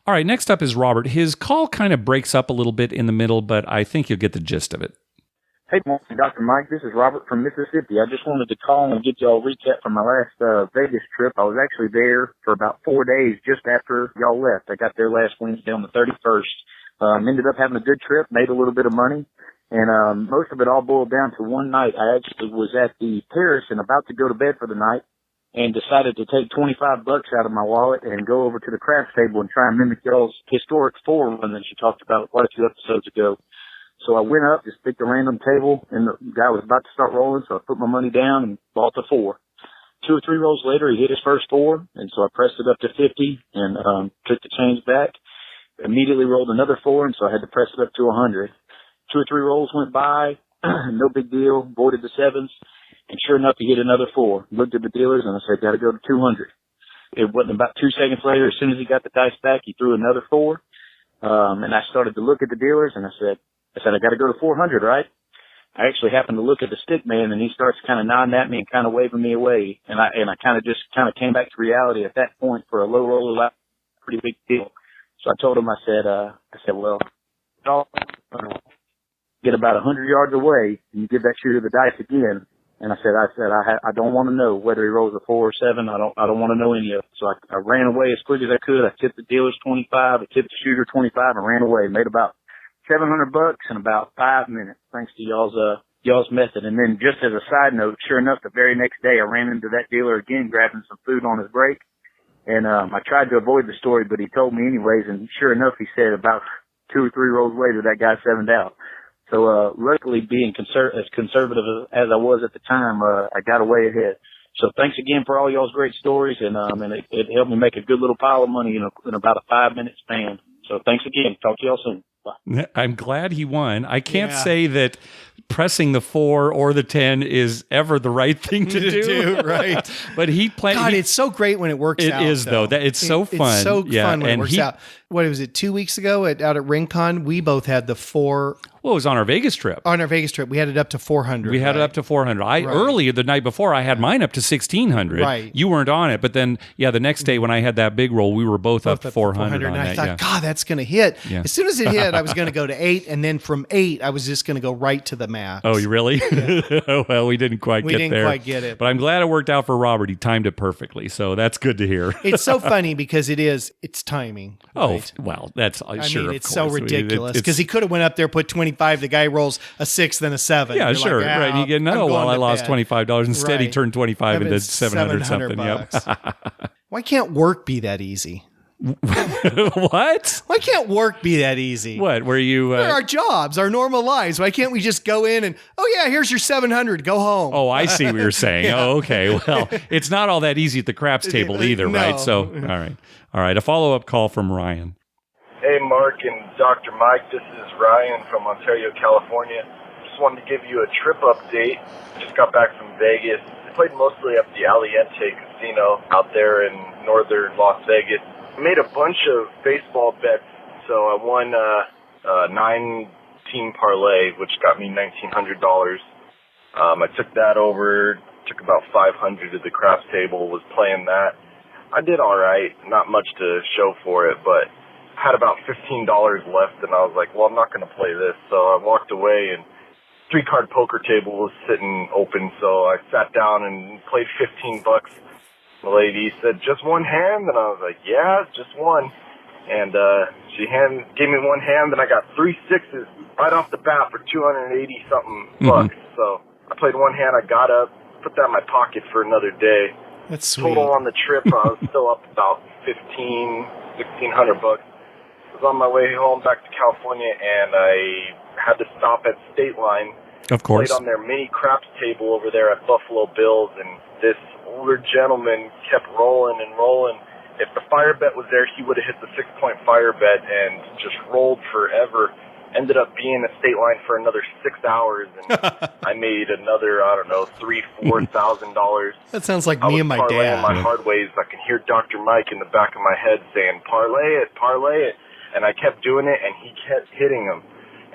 A: All right, next up is Robert. His call kind of breaks up a little bit in the middle, but I think you'll get the gist of it.
J: Hey, Dr. Mike, this is Robert from Mississippi. I just wanted to call and get y'all a recap from my last Vegas trip. I was actually there for about 4 days just after y'all left. I got there last Wednesday on the 31st. Ended up having a good trip, made a little bit of money, and most of it all boiled down to one night. I actually was at the Paris and about to go to bed for the night and decided to take $25 out of my wallet and go over to the craps table and try and mimic y'all's historic 4 run that you talked about quite a few episodes ago. So I went up, just picked a random table, and the guy was about to start rolling, so I put my money down and bought the 4. 2 or 3 rolls later, he hit his first 4, and so I pressed it up to 50 and took the change back. Immediately rolled another 4, and so I had to press it up to 100. 2 or 3 rolls went by, no big deal, voided the 7s, and sure enough, he hit another 4. Looked at the dealers, and I said, got to go to 200. It wasn't about 2 seconds later, as soon as he got the dice back, he threw another 4. And I started to look at the dealers, and I said, I got to go to 400, right? I actually happened to look at the stick man, and he starts kind of nodding at me and kind of waving me away. And I kind of came back to reality at that point. For a low roller, pretty big deal. So I told him, I said, well, I'll get about 100 yards away, and you give that shooter the dice again. And I said, I don't want to know whether he rolls a 4 or 7. I don't want to know any of it. So I ran away as quick as I could. I tipped the dealers 25. I tipped the shooter 25 and ran away. Made about $700 in about 5 minutes, thanks to y'all's method. And then just as a side note, sure enough, the very next day I ran into that dealer again, grabbing some food on his break. And, I tried to avoid the story, but he told me anyways. And sure enough, he said about 2 or 3 rolls later, that guy 7'd out. So, luckily being as conservative as I was at the time, I got away ahead. So thanks again for all y'all's great stories. And it helped me make a good little pile of money, in about a 5-minute span. So thanks again. Talk to y'all soon. Bye.
A: I'm glad he won. I can't say that pressing the 4 or the 10 is ever the right thing to do.
B: Right.
A: But he played.
B: God, it's so great when it works out.
A: It is, though. It's so fun.
B: It's so fun when it
A: and
B: works out. What was it, 2 weeks ago out at RingCon? We both had the 4.
A: Well, it was on our Vegas trip.
B: On our Vegas trip, we had it up to 400.
A: We had it up to 400. Earlier the night before, I had mine up to 1,600.
B: Right.
A: You weren't on it, but then the next day when I had that big roll, we were both up 400 on
B: and I
A: that.
B: thought, God, that's going to hit.
A: Yeah.
B: As soon as it hit, I was going to go to 8, and then from 8, I was just going to go right to the max.
A: Oh, you really? Oh, well, we didn't quite get there.
B: We didn't quite get it.
A: But I'm glad it worked out for Robert. He timed it perfectly, so that's good to hear.
B: It's so funny because it's timing. Right?
A: Oh, well, that's sure.
B: It's so ridiculous because he could have went up there, put 25. The guy rolls a 6, then a 7.
A: Yeah,
B: You're
A: sure.
B: like,
A: right. You get, no, well, I lost $25. Instead, he
B: Right.
A: turned 25 into 700 something.
B: bucks.
A: Yep.
B: Why can't work be that easy?
A: What?
B: Why can't work be that easy?
A: What? Where you?
B: Our jobs, our normal lives. Why can't we just go in and, here's your 700, go home?
A: Oh, I see what you're saying.
B: Yeah.
A: Oh, okay. Well, it's not all that easy at the craps table either,
B: No.
A: right? So, all right. A follow-up call from Ryan.
G: Hey, Mark and Dr. Mike, this is Ryan from Ontario, California. Just wanted to give you a trip update. Just got back from Vegas. I played mostly at the Aliente Casino out there in northern Las Vegas. I made a bunch of baseball bets, so I won a 9-team parlay, which got me $1,900. I took that over, took about 500 to the craps table, was playing that. I did all right, not much to show for it, but had about $15 left, and I was like, well, I'm not going to play this. So I walked away, and 3-card poker table was sitting open, so I sat down and played $15. The lady said, just one hand? And I was like, yeah, just one. And she gave me one hand, and I got 3 6s right off the bat for 280-something bucks. So I played one hand, I got up, put that in my pocket for another day.
B: That's sweet.
G: Total on the trip, I was still up about $1,600. I was on my way home back to California, and I had to stop at State Line.
A: Of course.
G: Played on their mini craps table over there at Buffalo Bills, and this older gentleman kept rolling and rolling. If the fire bet was there, he would have hit the 6-point fire bet and just rolled forever. Ended up being at State Line for another 6 hours, and I made another, $3,000-$4,000.
B: That sounds like me and my dad.
G: My hard ways. I can hear Dr. Mike in the back of my head saying, parlay it, parlay it. And I kept doing it, and he kept hitting them.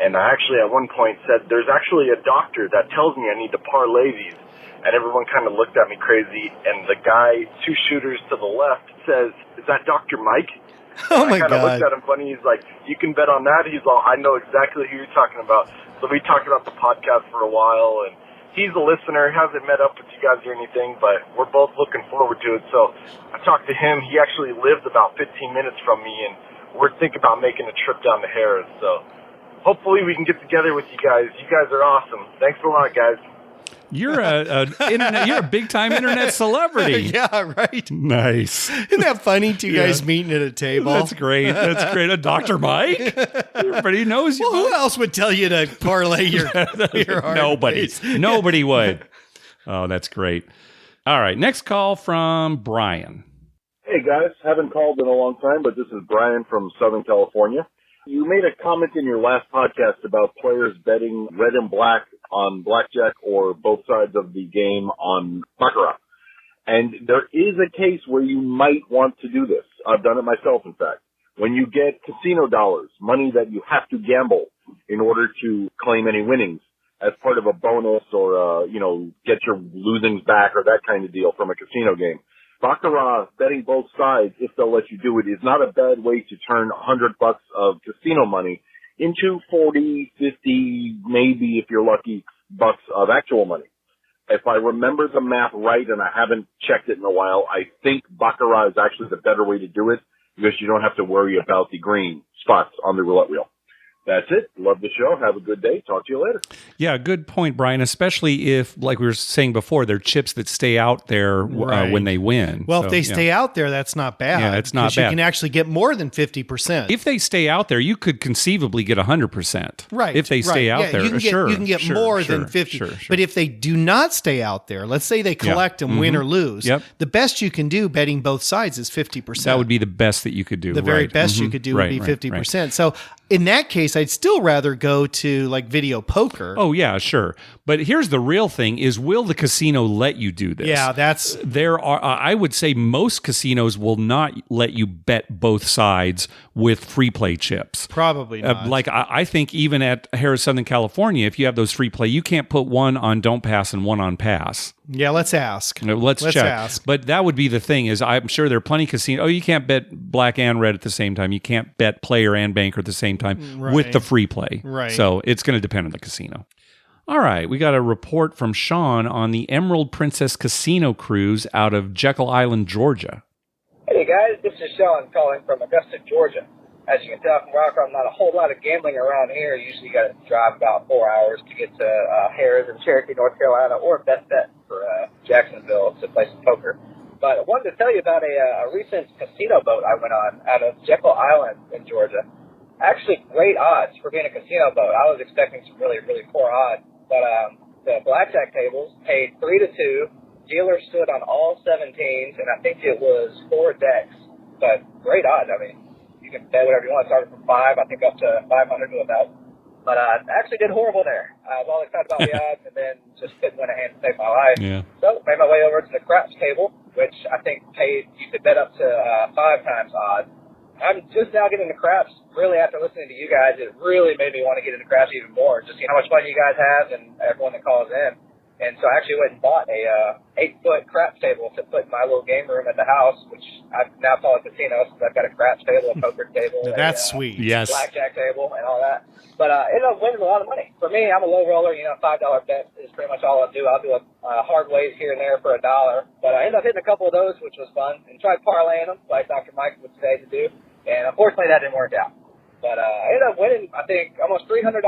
G: And I actually, at one point, said, there's actually a doctor that tells me I need to parlay these. And everyone kind of looked at me crazy. And the guy, 2 shooters to the left, says, is that Dr. Mike?
B: Oh, my
G: I kind of
B: God.
G: looked at him funny. He's like, you can bet on that? He's all, I know exactly who you're talking about. So we talked about the podcast for a while, and he's a listener, hasn't met up with you guys or anything, but we're both looking forward to it. So I talked to him. He actually lived about 15 minutes from me, and we're thinking about making a trip down to Harris. So hopefully we can get together with you guys. You guys are awesome. Thanks a lot, guys.
A: You're you're a big time internet celebrity.
B: Yeah, right.
A: Nice.
B: Isn't that funny? Two guys meeting at a table.
A: That's great. That's great. A Dr. Mike. Everybody knows you.
B: Well, who else would tell you to parlay your hard
A: Nobody.
B: base?
A: Nobody would. Oh, that's great. All right, next call from Brian.
K: Hey guys, haven't called in a long time, but this is Brian from Southern California. You made a comment in your last podcast about players betting red and black on blackjack or both sides of the game on baccarat. And there is a case where you might want to do this. I've done it myself, in fact. When you get casino dollars, money that you have to gamble in order to claim any winnings as part of a bonus or, get your losings back or that kind of deal from a casino game. Baccarat, betting both sides, if they'll let you do it, is not a bad way to turn $100 of casino money into 40, 50, maybe if you're lucky, bucks of actual money. If I remember the math right, and I haven't checked it in a while, I think Baccarat is actually the better way to do it because you don't have to worry about the green spots on the roulette wheel. That's it. Love the show. Have a good day. Talk to you later.
A: Yeah, good point, Brian, especially if, like we were saying before, they're chips that stay out there when they win.
B: Well, if they stay out there, that's not bad.
A: Yeah, it's not bad.
B: You can actually get more than 50%.
A: If they stay out there, you could conceivably get 100%.
B: Right.
A: If they stay out there,
B: you can get more than 50.
A: Sure.
B: But if they do not stay out there, let's say they collect and win or lose, the best you can do betting both sides is 50%.
A: That would be the best that you could do.
B: The very best you could do would be 50%. Right. So in that case, I'd still rather go to like video poker.
A: Oh yeah, sure. But here's the real thing: is will the casino let you do this?
B: Yeah,
A: there are. I would say most casinos will not let you bet both sides with free play chips.
B: Probably not.
A: I think even at Harris Southern California, if you have those free play, you can't put one on don't pass and one on pass.
B: Yeah, let's ask.
A: Let's check.
B: Ask.
A: But that would be the thing is I'm sure there are plenty of casinos. Oh, you can't bet black and red at the same time. You can't bet player and banker at the same time with the free play.
B: Right.
A: So it's going to depend on the casino. All right. We got a report from Sean on the Emerald Princess Casino cruise out of Jekyll Island, Georgia.
L: Hey guys, this is Sean calling from Augusta, Georgia. As you can tell from where I'm from, not a whole lot of gambling around here. Usually you got to drive about 4 hours to get to Harris and Cherokee, North Carolina, or Best Bet for Jacksonville to play some poker. But I wanted to tell you about a recent casino boat I went on out of Jekyll Island in Georgia. Actually, great odds for being a casino boat. I was expecting some really, really poor odds. But the blackjack tables paid 3-2. Dealers stood on all 17s, and I think it was 4 decks. But great odds. I mean, you can bet whatever you want. Started from 5, I think up to 500 to about. But I actually did horrible there. I was all excited about the odds and then just couldn't win a hand to save my life.
A: Yeah.
L: So made my way over to the craps table, which I think you could bet up to 5 times odds. I'm just now getting into craps. Really, after listening to you guys, it really made me want to get into craps even more. Just how much fun you guys have and everyone that calls in. And so I actually went and bought a 8-foot craps table to put in my little game room at the house, which I now call a casino since I've got a craps table, a poker table,
B: that's sweet.
A: Yes.
L: Blackjack table, and all that. But ended up winning a lot of money. For me, I'm a low roller. $5 bet is pretty much all I do. I'll do a hard weight here and there for $1. But I ended up hitting a couple of those, which was fun, and tried parlaying them, like Dr. Mike would say to do. And unfortunately, that didn't work out. But I ended up winning, I think, almost $300,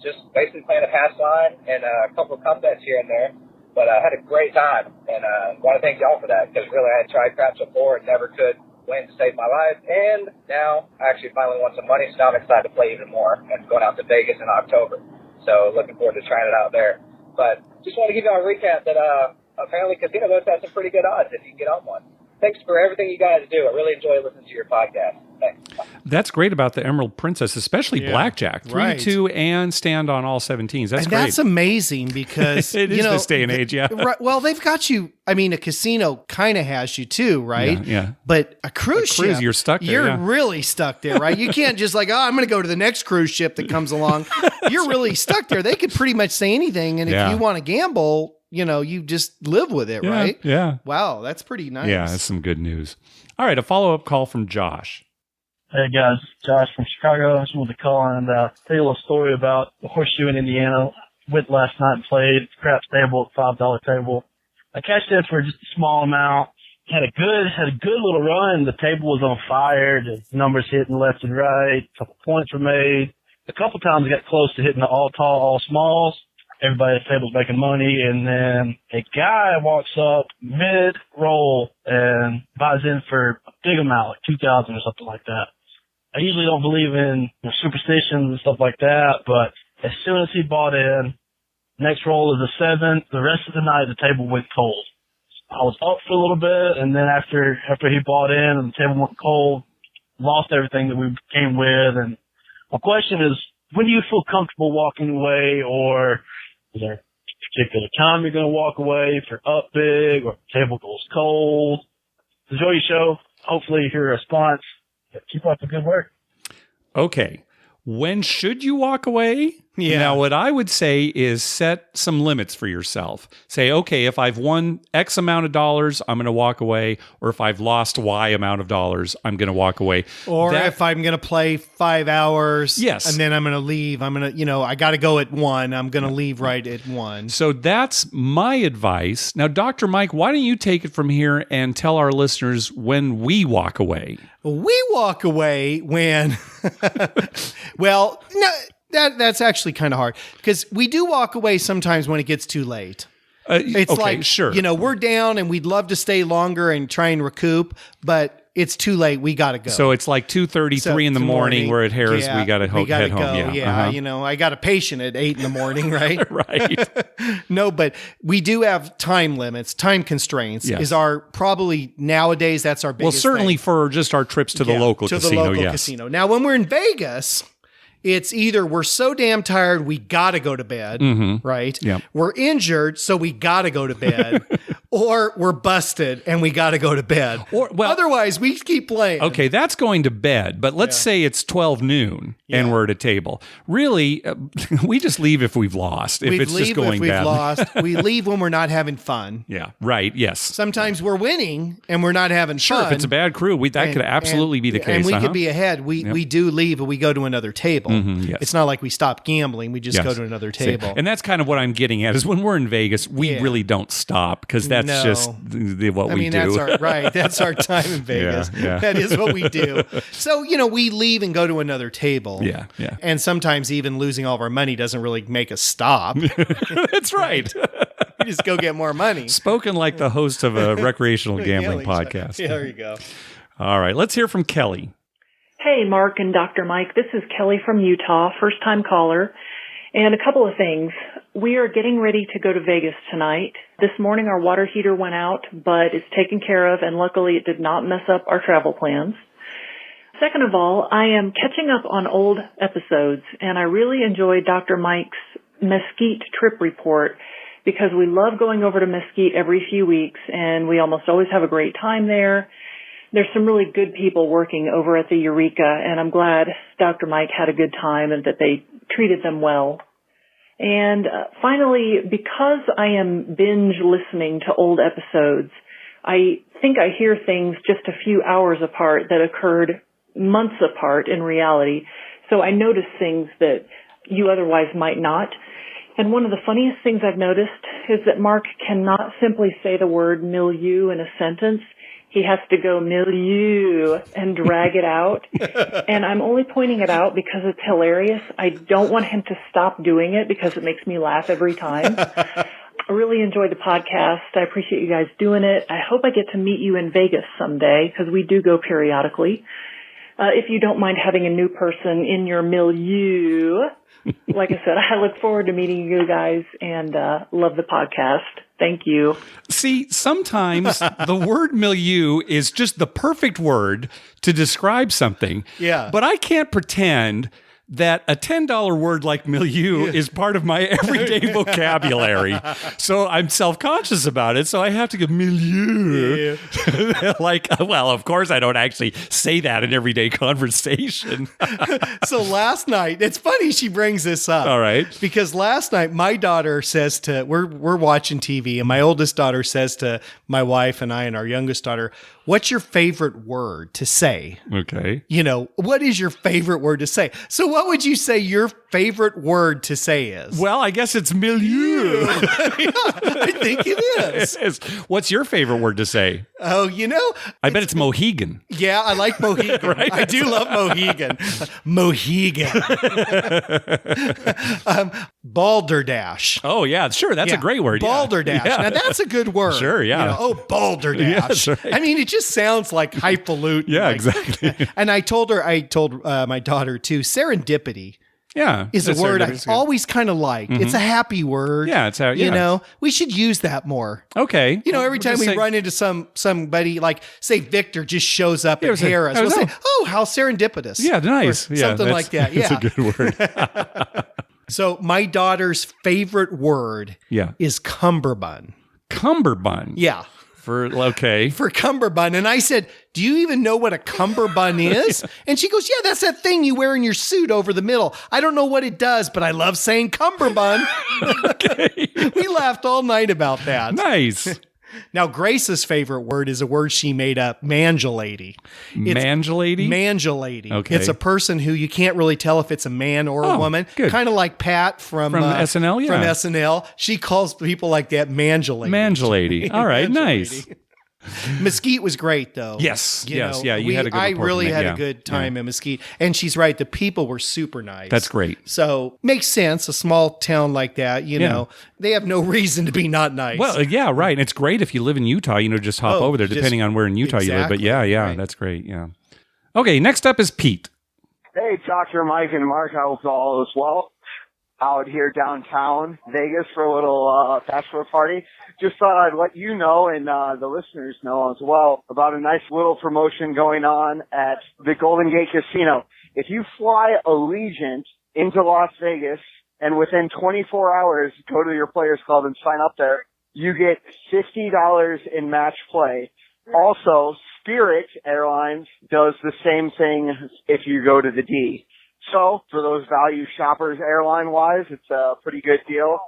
L: just basically playing a pass line and a couple of come bets here and there. But I had a great time, and I want to thank y'all for that, because really I had tried craps before and never could win to save my life. And now I actually finally won some money, so now I'm excited to play even more and going out to Vegas in October. So looking forward to trying it out there. But just want to give y'all a recap that apparently casino boats have some pretty good odds if you can get on one. Thanks for everything you guys do. I really enjoy listening to your podcast. Thanks.
A: That's great about the Emerald Princess, especially blackjack. 3-2 and stand on all 17s. That's great.
B: That's amazing because
A: it is this day and age,
B: Well, they've got you. I mean, a casino kind of has you too, right?
A: Yeah.
B: But a cruise ship,
A: you're stuck there.
B: You're really stuck there, right? You can't just I'm going to go to the next cruise ship that comes along. You're really stuck there. They could pretty much say anything, and if you want to gamble, you just live with it, right?
A: Yeah.
B: Wow, that's pretty nice.
A: Yeah, that's some good news. All right, a follow-up call from Josh.
M: Hey guys, Josh from Chicago. I just wanted to call and tell you a little story about the Horseshoe in Indiana. Went last night and played craps table, $5 table. I cashed in for just a small amount. Had a good little run. The table was on fire. The numbers hitting left and right. A couple points were made. A couple times I got close to hitting the all tall, all smalls. Everybody at the table's making money, and then a guy walks up mid-roll and buys in for a big amount, like $2,000 or something like that. I usually don't believe in superstitions and stuff like that, but as soon as he bought in, next roll is a 7. The rest of the night, the table went cold. I was up for a little bit, and then after he bought in and the table went cold, lost everything that we came with. And my question is, when do you feel comfortable walking away, or is there a particular time you're going to walk away if you're up big or the table goes cold? Enjoy your show. Hopefully you hear a response. Keep up the good work.
A: Okay. When should you walk away?
B: Yeah.
A: Now, what I would say is set some limits for yourself. Say, okay, if I've won X amount of dollars, I'm going to walk away. Or if I've lost Y amount of dollars, I'm going to walk away.
B: Or if I'm going to play 5 hours,
A: yes,
B: and then I'm going to leave. I'm going to, I got to go at 1. I'm going to leave right at 1.
A: So that's my advice. Now, Dr. Mike, why don't you take it from here and tell our listeners when we walk away?
B: We walk away when, well, no. That's actually kind of hard because we do walk away sometimes when it gets too late. It's
A: okay,
B: like,
A: sure.
B: We're down and we'd love to stay longer and try and recoup, but it's too late. We got to go.
A: So it's like 2:33 in the morning. We're at Harris.
B: Yeah,
A: we got to head home.
B: Go. Yeah. I got a patient at 8 in the morning, right?
A: Right.
B: No, but we do have time limits, time constraints is our probably nowadays. That's our biggest
A: certainly
B: thing.
A: For just our trips to the local casino.
B: Casino. Now, when we're in Vegas, it's either we're so damn tired we got to go to bed, right?
A: Yeah.
B: We're injured, so we got to go to bed, or we're busted and we got to go to bed. Otherwise, we keep playing.
A: Okay, that's going to bed. But let's say it's 12 noon and we're at a table. Really, we just leave if we've lost. If it's just going bad.
B: Lost. We leave when we're not having fun.
A: Yeah. Right. Yes.
B: Sometimes we're winning and we're not having
A: fun. Sure. If it's a bad crew, that could absolutely be the case.
B: And we could be ahead. We do leave, and we go to another table.
A: Yes.
B: It's not like we stop gambling. We just go to another table.
A: And that's kind of what I'm getting at is when we're in Vegas, we really don't stop because that's just what we do.
B: That's our time in Vegas.
A: Yeah.
B: That is what we do. So, we leave and go to another table.
A: Yeah. Yeah.
B: And sometimes even losing all of our money doesn't really make us stop.
A: That's right.
B: We just go get more money.
A: Spoken like the host of a recreational gambling podcast.
B: Yeah, there you go.
A: All right. Let's hear from Kelly.
N: Hey, Mark and Dr. Mike. This is Kelly from Utah, first-time caller. And a couple of things. We are getting ready to go to Vegas tonight. This morning our water heater went out, but it's taken care of, and luckily it did not mess up our travel plans. Second of all, I am catching up on old episodes, and I really enjoyed Dr. Mike's Mesquite trip report because we love going over to Mesquite every few weeks, and we almost always have a great time there. There's some really good people working over at the Eureka, and I'm glad Dr. Mike had a good time and that they treated them well. And finally, because I am binge listening to old episodes, I think I hear things just a few hours apart that occurred months apart in reality. So I notice things that you otherwise might not. And one of the funniest things I've noticed is that Mark cannot simply say the word milieu in a sentence. He has to go milieu and drag it out. And I'm only pointing it out because it's hilarious. I don't want him to stop doing it because it makes me laugh every time. I really enjoyed the podcast. I appreciate you guys doing it. I hope I get to meet you in Vegas someday because we do go periodically. If you don't mind having a new person in your milieu, like I said, I look forward to meeting you guys and love the podcast. Thank you.
A: See, sometimes the word milieu is just the perfect word to describe something.
B: Yeah.
A: But I can't pretend that a $10 word like milieu is part of my everyday vocabulary. So I'm self-conscious about it. So I have to go milieu. Well, of course I don't actually say that in everyday conversation.
B: So last night, it's funny she brings this up.
A: All right.
B: Because last night my daughter says to, we're watching TV, and my oldest daughter says to my wife and I and our youngest daughter, what's your favorite word to say?
A: Okay.
B: What is your favorite word to say? So what would you say your favorite word to say is?
A: Well, I guess it's milieu.
B: I think it is.
A: What's your favorite word to say?
B: Oh,
A: I bet it's Mohegan.
B: Yeah, I like Mohegan.
A: Right?
B: I do love Mohegan. Mohegan. Balderdash.
A: Oh, yeah, sure. That's a great word.
B: Balderdash.
A: Yeah.
B: Now, that's a good word.
A: Sure, yeah.
B: Balderdash.
A: Yeah, that's right.
B: I mean, it just sounds like highfalutin.
A: Yeah, exactly.
B: And I told my daughter too, serendipity.
A: Yeah.
B: is a word I
A: serendipitous.
B: always kind of liked. It's a happy word.
A: Yeah, it's how,
B: You know, we should use that more.
A: Okay.
B: You know, every time we run into somebody, like say Victor just shows up at Harris, we'll say, "Oh, how serendipitous!"
A: Yeah, nice.
B: Or something like that. Yeah,
A: that's a good word.
B: So my daughter's favorite word, is cummerbund.
A: Cummerbund.
B: Yeah.
A: For
B: cummerbund. And I said, do you even know what a cummerbund is? And she goes, yeah, that's that thing you wear in your suit over the middle. I don't know what it does, but I love saying cummerbund. We laughed all night about that.
A: Nice.
B: Now, Grace's favorite word is a word she made up, mangelady.
A: Mangelady?
B: Mangelady.
A: Okay.
B: It's a person who you can't really tell if it's a man or a woman. Kind of like Pat from
A: SNL,
B: From SNL. She calls people like that mangelady.
A: Mangelady. All right, nice.
B: Mesquite was great, though.
A: Yes,
B: You know,
A: you had a good
B: I
A: report
B: really
A: from
B: had
A: that,
B: a good time in Mesquite. And she's right. The people were super nice.
A: That's great.
B: So makes sense. A small town like that, you know, they have no reason to be not nice.
A: Well, yeah, right. And it's great if you live in Utah, you know, just hop over there, depending on where in Utah you live. But yeah, that's great. Yeah. Okay, next up is Pete.
O: Hey, Dr. Mike and Mark, I hope all is well. Out here downtown Vegas for a little bachelor party. Just thought I'd let you know and the listeners know as well about a nice little promotion going on at the Golden Gate Casino. If you fly Allegiant into Las Vegas and within 24 hours go to your Players Club and sign up there, you get $50 in match play. Also, Spirit Airlines does the same thing if you go to the D. So, for those value shoppers airline-wise, it's a pretty good deal.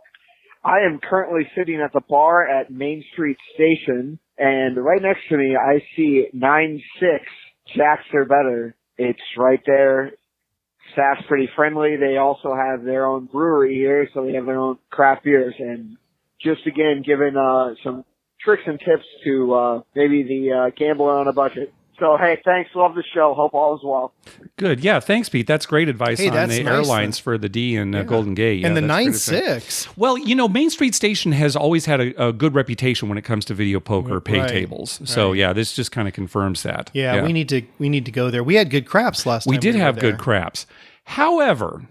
O: I am currently sitting at the bar at Main Street Station, and right next to me I see 9-6 Jacks or Better. It's right there. Staff's pretty friendly. They also have their own brewery here, so they have their own craft beers. And just again, giving some tricks and tips to maybe the gambler on a budget. So, hey, thanks. Love the show. Hope all is well.
A: Good. Yeah. Thanks, Pete. That's great advice on
B: that's
A: the
B: nice
A: airlines for the D and Golden Gate.
B: And
A: Yeah,
B: the
A: that's great
B: 9-6.
A: Well, you know, Main Street Station has always had a good reputation when it comes to video poker pay
B: Right.
A: tables. So, yeah, this just kind of confirms that.
B: Yeah, we need to go there. We had good craps last time.
A: We did
B: were
A: have
B: there.
A: good craps. However,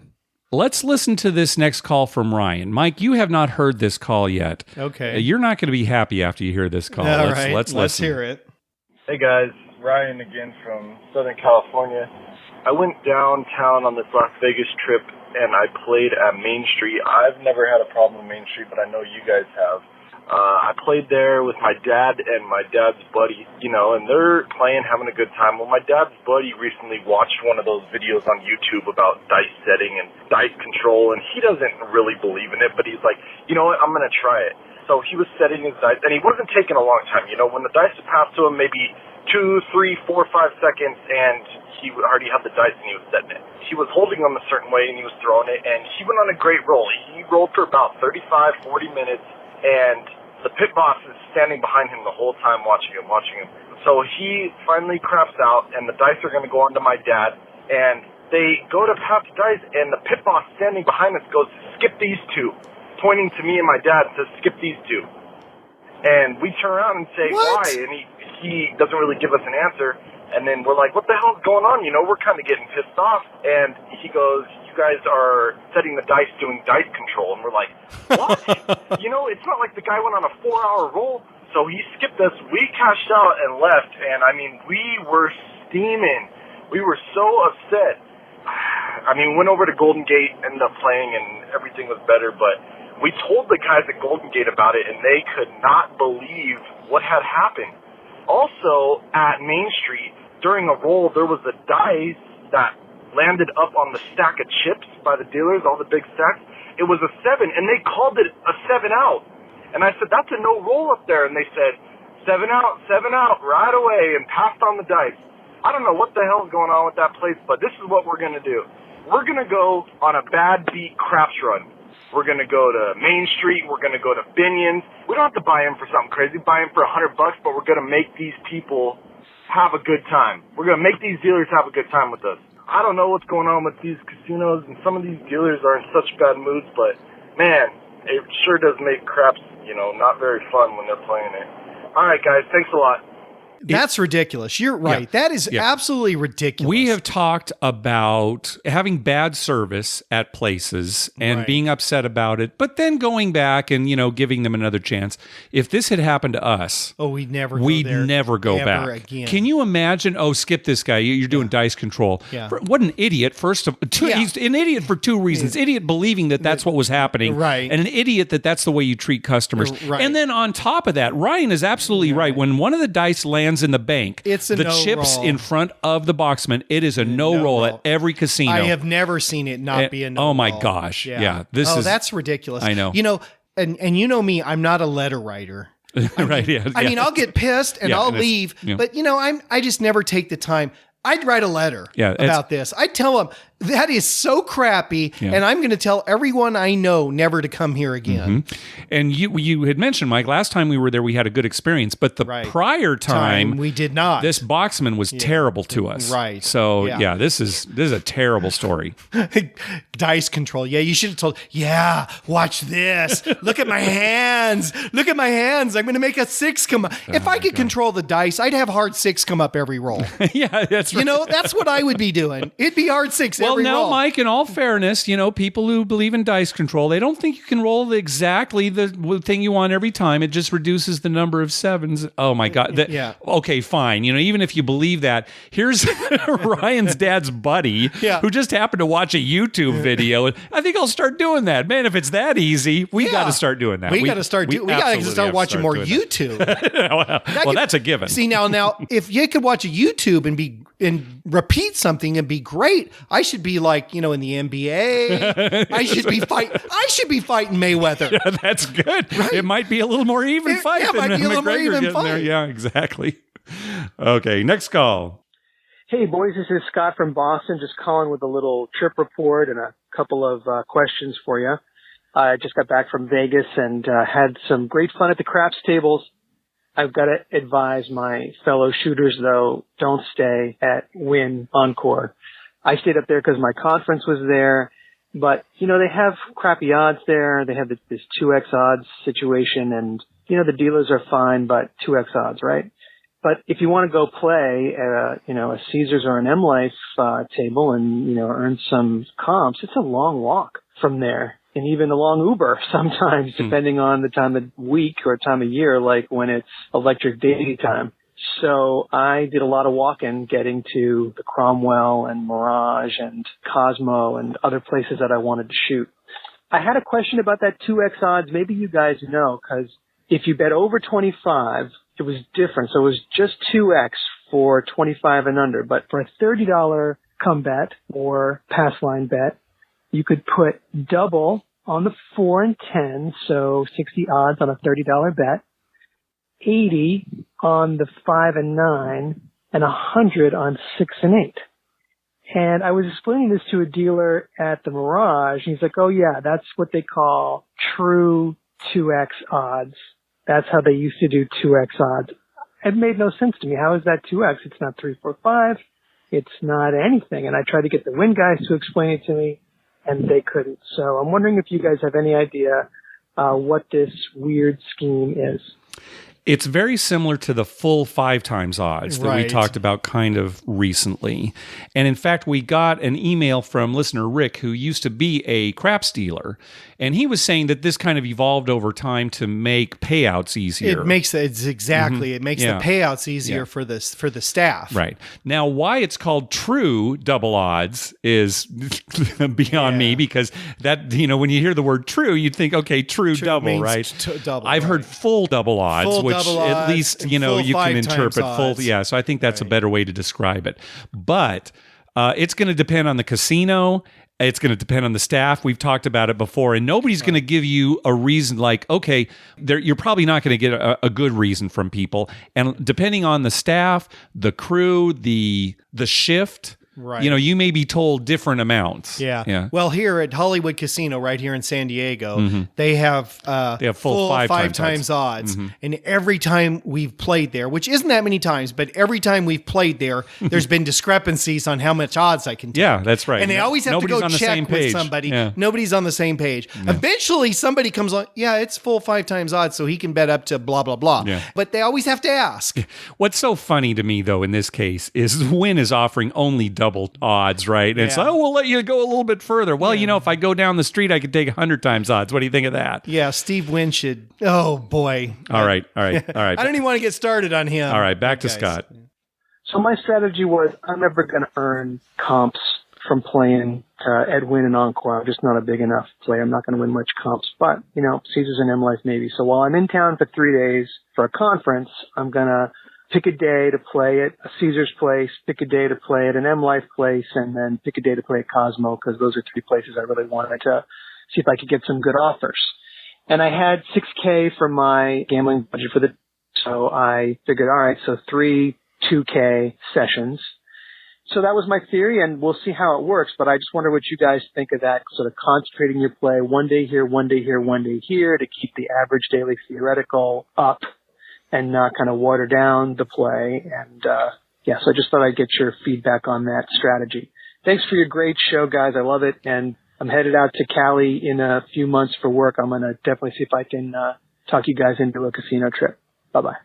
A: let's listen to this next call from Ryan. Mike, you have not heard this call yet.
B: Okay.
A: You're not going to be happy after you hear this call.
B: All
A: Let's
B: right,
A: listen.
B: let's hear it.
G: Hey guys, Ryan again from Southern California. I went downtown on this Las Vegas trip and I played at Main Street. I've never had a problem with Main Street, but I know you guys have. I played there with my dad and my dad's buddy, you know, and they're playing, having a good time. Well, my dad's buddy recently watched one of those videos on YouTube about dice setting and dice control, and he doesn't really believe in it, but he's like, you know what, I'm going to try it. So he was setting his dice, and he wasn't taking a long time. You know, when the dice would pass to him, maybe 2, 3, 4, 5 seconds, and he already had the dice and he was setting it. He was holding them a certain way, and he was throwing it, and he went on a great roll. He rolled for about 35, 40 minutes, and the pit boss is standing behind him the whole time watching him. So he finally craps out, and the dice are going to go on to my dad, and they go to pass the dice, and the pit boss standing behind us goes, skip these two, pointing to me and my dad, says, skip these two. And we turn around and say, why? And he doesn't really give us an answer. And then we're like, what the hell's going on? You know, we're kind of getting pissed off. And he goes, you guys are setting the dice, doing dice control. And we're like, what? You know, it's not like the guy went on a 4-hour roll. So he skipped us. We cashed out and left. And, I mean, we were steaming. We were so upset. I mean, we went over to Golden Gate, ended up playing, and everything was better. But we told the guys at Golden Gate about it, and they could not believe what had happened. Also, at Main Street, during a roll, there was a dice that landed up on the stack of chips by the dealers, all the big stacks. It was a 7, and they called it a 7 out. And I said, that's a no roll up there. And they said, 7 out, right away, and passed on the dice. I don't know what the hell's going on with that place, but this is what we're going to do. We're going to go on a bad beat craps run. We're going to go to Main Street. We're going to go to Binion's. We don't have to buy in for something crazy. Buy in for $100, but we're going to make these people have a good time. We're going to make these dealers have a good time with us. I don't know what's going on with these casinos, and some of these dealers are in such bad moods, but, man, it sure does make craps, you know, not very fun when they're playing it. All right, guys, thanks a lot.
B: That's ridiculous. You're right. That is absolutely ridiculous.
A: We have talked about having bad service at places and being upset about it, but then going back and, giving them another chance. If this had happened to us,
B: we'd never
A: go back
B: again.
A: Can you imagine? Oh, skip this guy. You're doing dice control.
B: Yeah.
A: What an idiot. He's an idiot for two reasons. Idiot believing that that's what was happening.
B: Right.
A: And an idiot that's the way you treat customers.
B: Right.
A: And then on top of that, Ryan is absolutely right. When one of the dice lands in the bank,
B: it's a
A: the
B: no
A: chips
B: roll.
A: in front of the boxman, it is a no roll at every casino.
B: I have never seen it not be a no roll.
A: Oh my gosh. Yeah.
B: That's ridiculous.
A: I know.
B: And you know me, I'm not a letter writer.
A: Right. Yeah.
B: I mean, I'll get pissed and I'll leave, but I just never take the time. I'd write a letter about this. I'd tell them that is so crappy, and I'm going to tell everyone I know never to come here again.
A: Mm-hmm. And you had mentioned, Mike, last time we were there, we had a good experience, but the prior time
B: we did not.
A: This boxman was terrible to us.
B: Right.
A: So this is a terrible story.
B: Dice control. Yeah, you should have told. Yeah, watch this. Look at my hands. Look at my hands. I'm going to make a 6 come up. If I could control the dice, I'd have hard 6 come up every roll.
A: Yeah, that's right.
B: That's what I would be doing. It'd be hard 6 every roll.
A: Well, now, Mike, in all fairness, people who believe in dice control, they don't think you can roll exactly the thing you want every time. It just reduces the number of 7s. Oh, my God. Okay, fine. Even if you believe that, here's Ryan's dad's buddy who just happened to watch a YouTube video. I think I'll start doing that. Man, if it's that easy, we got to start doing that.
B: We got to start watching more YouTube.
A: well, that's a given.
B: See, now, if you could watch a YouTube and repeat something and be great, I should be like, in the NBA. I should be fighting Mayweather.
A: Yeah, that's good. Right? It might be a little more even fight than McGregor getting there. Yeah, exactly. Okay, next call.
P: Hey, boys, this is Scott from Boston, just calling with a little trip report and a couple of questions for you. I just got back from Vegas and had some great fun at the craps tables. I've got to advise my fellow shooters, though, don't stay at Wynn Encore. I stayed up there because my conference was there, but, they have crappy odds there. They have this 2x odds situation, and, the dealers are fine, but 2x odds, right? But if you want to go play at a Caesars or an M Life table and, earn some comps, it's a long walk from there. And even a long Uber sometimes, depending on the time of week or time of year, like when it's electric daisy time. So I did a lot of walking getting to the Cromwell and Mirage and Cosmo and other places that I wanted to shoot. I had a question about that 2x odds. Maybe you guys know, because if you bet over 25, it was different. So it was just 2x for 25 and under. But for a $30 come bet or pass line bet, you could put double on the 4 and 10, so 60 odds on a $30 bet, 80 on the 5 and 9, and 100 on 6 and 8. And I was explaining this to a dealer at the Mirage, and he's like, oh yeah, that's what they call true 2x odds. That's how they used to do 2x odds. It made no sense to me. How is that 2x? It's not 3, 4, 5. It's not anything. And I tried to get the Win guys to explain it to me, and they couldn't. So I'm wondering if you guys have any idea what this weird scheme is.
A: It's very similar to the full 5 times odds that we talked about kind of recently. And in fact, we got an email from listener Rick, who used to be a craps dealer. And he was saying that this kind of evolved over time to make payouts easier.
B: It makes the payouts easier for the staff.
A: Right. Now, why it's called true double odds is beyond me, because that, when you hear the word true, you'd think, okay, true double, right?
B: Double,
A: I've heard full double odds, which at least, you can interpret full. Yeah. So I think that's a better way to describe it. But it's going to depend on the casino. It's going to depend on the staff. We've talked about it before, and nobody's going to give you a reason like, okay, you're probably not going to get a good reason from people. And depending on the staff, the crew, the shift,
B: Right.
A: You know, you may be told different amounts.
B: Yeah. Well, here at Hollywood Casino, right here in San Diego, they have
A: full five
B: times odds.
A: Mm-hmm.
B: And every time we've played there, which isn't that many times, but every time we've played there, there's been discrepancies on how much odds I can take.
A: Yeah, that's right.
B: And they always have
A: Nobody's
B: to go
A: on the same
B: check with
A: page.
B: somebody.
A: Yeah.
B: Nobody's on the same page. Eventually, somebody comes on, it's full 5 times odds, so he can bet up to blah, blah, blah.
A: Yeah.
B: But they always have to ask.
A: What's so funny to me, though, in this case, is Wynn is offering only double odds, right? And it's like, we'll let you go a little bit further. Well, you know, if I go down the street, I could take 100 times odds. What do you think of that?
B: Yeah, Steve Wynn should. Oh, boy.
A: All right.
B: I don't even want to get started on him.
A: All right, back to Scott.
P: So my strategy was I'm never going to earn comps from playing Ed Wynn and Encore. I'm just not a big enough player. I'm not going to win much comps. But, you know, Caesars and M Life maybe. So while I'm in town for 3 days for a conference, I'm going to pick a day to play at a Caesars place, pick a day to play at an M Life place, and then pick a day to play at Cosmo, because those are 3 places I really wanted to see if I could get some good offers. And I had $6K for my gambling budget so I figured, all right, so 3 $2K sessions. So that was my theory, and we'll see how it works, but I just wonder what you guys think of that, sort of concentrating your play one day here, one day here, one day here, to keep the average daily theoretical up and not kind of water down the play. And, so I just thought I'd get your feedback on that strategy. Thanks for your great show, guys. I love it. And I'm headed out to Cali in a few months for work. I'm going to definitely see if I can talk you guys into a casino trip. Bye-bye.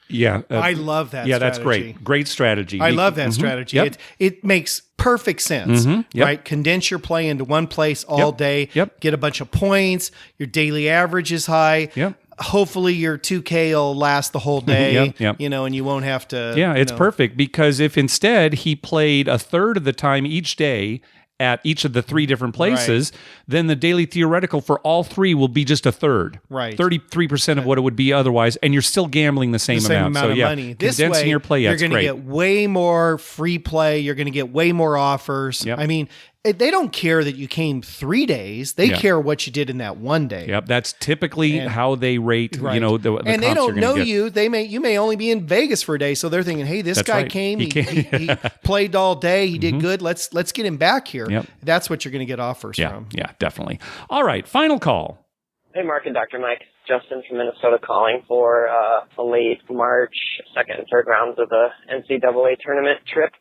A: Yeah.
B: I love that
A: Yeah,
B: strategy.
A: that's great. Great strategy.
B: I love that strategy.
A: Yep.
B: It makes perfect sense, right? Condense your play into one place all day. Get a bunch of points. Your daily average is high. Hopefully your 2K will last the whole day, you know, and you won't have to.
A: Yeah, it's perfect, because if instead he played a third of the time each day at each of the 3 different places, then the daily theoretical for all 3 will be just a third.
B: Right.
A: 33% of what it would be otherwise, and you're still gambling the same amount.
B: of money. This
A: condensing
B: way,
A: your play,
B: you're going to get way more free play. You're going to get way more offers. I mean, they don't care that you came 3 days. They care what you did in that one day.
A: Yep, that's typically how they rate. You know, the
B: and they don't know
A: get.
B: you. You may only be in Vegas for a day, so they're thinking, "Hey, this guy came. He played all day. He did good. Let's get him back here." That's what you're going to get offers from.
A: Yeah, definitely. All right, final call.
Q: Hey, Mark and Dr. Mike. Justin from Minnesota calling for the late March 2nd and 3rd rounds of the NCAA tournament trip.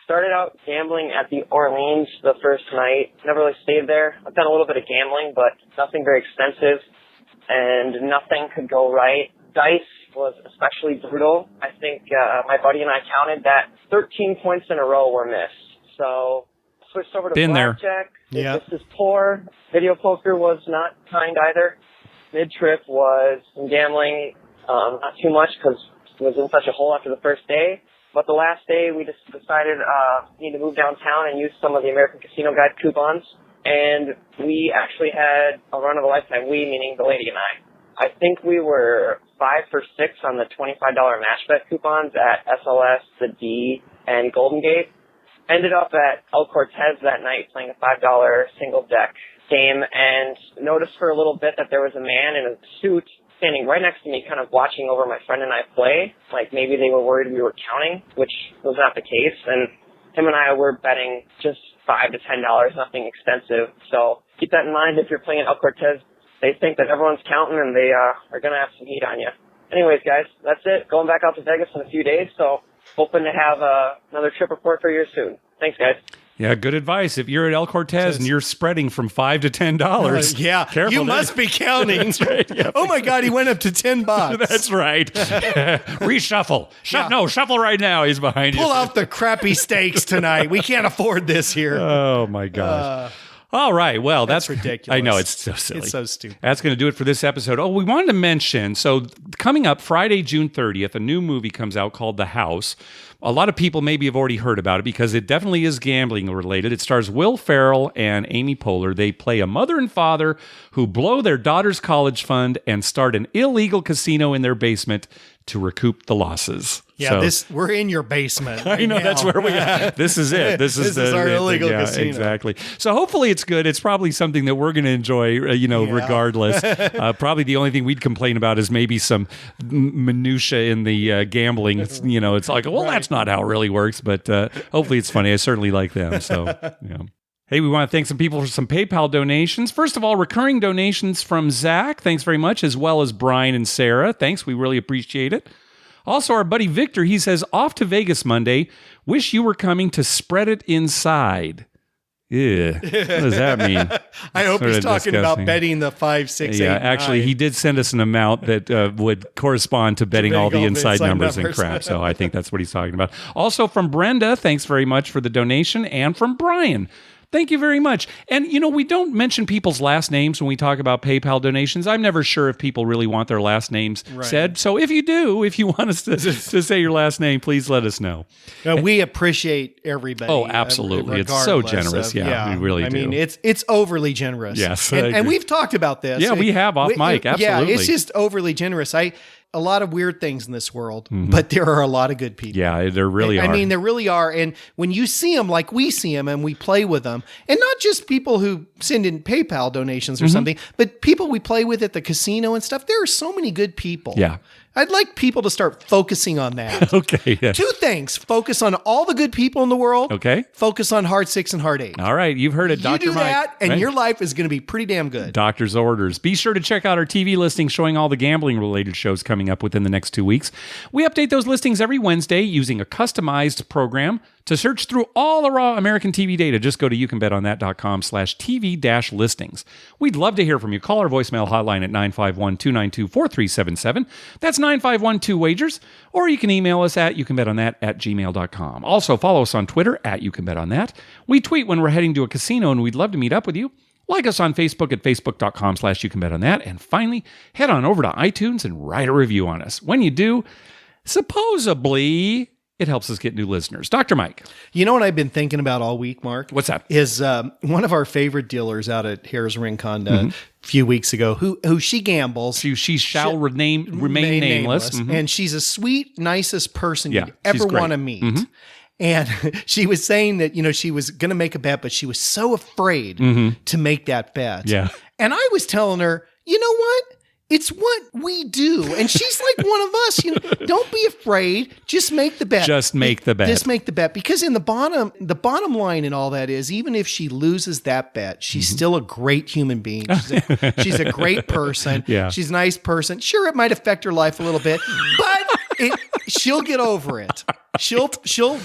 Q: Started out gambling at the Orleans the first night. Never really stayed there. I've done a little bit of gambling, but nothing very extensive, and nothing could go right. Dice was especially brutal. I think my buddy and I counted that 13 points in a row were missed. So switched over to blackjack. This is poor. Video poker was not kind either. Mid-trip was some gambling, not too much because it was in such a hole after the first day. But the last day, we just decided we need to move downtown and use some of the American Casino Guide coupons. And we actually had a run of a lifetime, we meaning the lady and I think we were 5 for 6 on the $25 match bet coupons at SLS, the D, and Golden Gate. Ended up at El Cortez that night playing a $5 single deck game, and noticed for a little bit that there was a man in a suit standing right next to me, kind of watching over my friend and I play. Like maybe they were worried we were counting, which was not the case. And him and I were betting just $5 to $10, nothing expensive. So keep that in mind if you're playing El Cortez. They think that everyone's counting, and they are going to have some heat on you. Anyways, guys, that's it. Going back out to Vegas in a few days, so hoping to have another trip report for you soon. Thanks, guys.
A: Yeah, good advice. If you're at El Cortez and you're spreading from $5 to $10, careful.
B: You must be counting.
A: That's right. Yeah.
B: Oh my God, he went up to $10.
A: That's right. Reshuffle. Shuffle right now. He's behind you.
B: Pull out the crappy steaks tonight. We can't afford this here.
A: Oh my gosh. All right. Well, that's
B: ridiculous.
A: I know, it's so silly.
B: It's so stupid.
A: That's going to do it for this episode. Oh, we wanted to mention, so coming up Friday, June 30th, a new movie comes out called The House. A lot of people maybe have already heard about it because it definitely is gambling related. It stars Will Ferrell and Amy Poehler. They play a mother and father who blow their daughter's college fund and start an illegal casino in their basement to recoup the losses.
B: Yeah,
A: So-
B: we're in your basement.
A: I know
B: right
A: that's
B: now.
A: where we are. This is it. This is
B: our illegal
A: yeah,
B: casino.
A: Exactly. So hopefully it's good. It's probably something that we're going to enjoy, regardless. Probably the only thing we'd complain about is maybe some minutia in the gambling. It's, it's like, well, that's not how it really works. But hopefully it's funny. I certainly like them. So, yeah. Hey, we want to thank some people for some PayPal donations. First of all, recurring donations from Zach. Thanks very much, as well as Brian and Sarah. Thanks. We really appreciate it. Also, our buddy Victor, he says, off to Vegas Monday. Wish you were coming to spread it inside. Yeah. What does that mean?
B: I hope
A: Sort
B: he's
A: of
B: talking
A: disgusting.
B: about betting the 5, 6, 8,
A: Yeah, actually,
B: 9.
A: he did send us an amount that would correspond to betting all the inside numbers and crap. So I think that's what he's talking about. Also from Brenda, thanks very much for the donation. And from Brian, thank you very much. And, we don't mention people's last names when we talk about PayPal donations. I'm never sure if people really want their last names said. So if you do, if you want us to say your last name, please let us know.
B: We appreciate everybody.
A: Oh, absolutely. It's so
B: regardless
A: generous.
B: of-
A: Yeah, we really do.
B: I mean, it's overly generous.
A: Yes, I
B: And
A: agree.
B: we've talked about this.
A: Yeah, we have off mic.
B: Yeah,
A: Absolutely.
B: it's just overly generous. A lot of weird things in this world,
A: Mhm.
B: but there are a lot of good people.
A: Yeah, there really
B: I
A: are.
B: mean, there really are. And when you see them like we see them and we play with them, and not just people who send in PayPal donations or
A: Mhm.
B: something, but people we play with at the casino and stuff, there are so many good people.
A: Yeah.
B: I'd like people to start focusing on that.
A: Okay. Yeah.
B: Two things. Focus on all the good people in the world.
A: Okay.
B: Focus on hard 6 and hard 8.
A: All right. You've heard it,
B: You
A: Dr.
B: do
A: Mike.
B: that, and
A: Right?
B: your life is going to be pretty damn good.
A: Doctor's orders. Be sure to check out our TV listings showing all the gambling related shows coming up within the next 2 weeks. We update those listings every Wednesday using a customized program. To search through all the raw American TV data, just go to youcanbetonthat.com/TV-listings. We'd love to hear from you. Call our voicemail hotline at 951-292-4377. That's 951-2-WAGERS. Or you can email us at youcanbetonThat@gmail.com. Also, follow us on Twitter at youcanbetonThat. We tweet when we're heading to a casino, and we'd love to meet up with you. Like us on Facebook at facebook.com/youcanbetonThat. And finally, head on over to iTunes and write a review on us. When you do, supposedly, it helps us get new listeners. Dr. Mike.
B: You know what I've been thinking about all week, Mark?
A: What's that?
B: Is one of our favorite dealers out at Harris Rincon
A: Mhm.
B: a few weeks ago, who she gambles.
A: She shall remain nameless. Mhm.
B: And she's a sweet, nicest person
A: Yeah,
B: you'd ever
A: she's great.
B: want to meet.
A: Mhm.
B: And she was saying that, she was going to make a bet, but she was so afraid
A: Mhm.
B: to make that bet.
A: Yeah.
B: And I was telling her, you know what? It's what we do. And she's like one of us. Don't be afraid. Just make the bet.
A: Just make the bet.
B: Just make the bet. Because the bottom line in all that is, even if she loses that bet, she's still a great human being. She's a great person.
A: Yeah.
B: She's a nice person. Sure, it might affect her life a little bit, but she'll get over it. She'll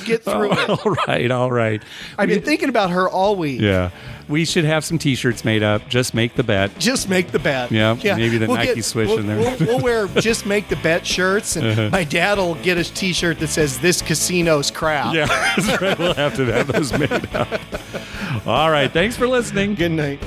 B: get through it.
A: All right.
B: I've been thinking about her all week.
A: Yeah. We should have some t-shirts made up. Just make the bet.
B: Just make the bet.
A: Yeah. Maybe the
B: We'll
A: Nike
B: get-
A: swish
B: we'll,
A: in there.
B: We'll wear just make the bet shirts, and
A: Uh-huh.
B: my dad will get a t-shirt that says "This casino's crap."
A: Yeah, that's right. We'll have to have those made up. All right. Thanks for listening.
B: Good night.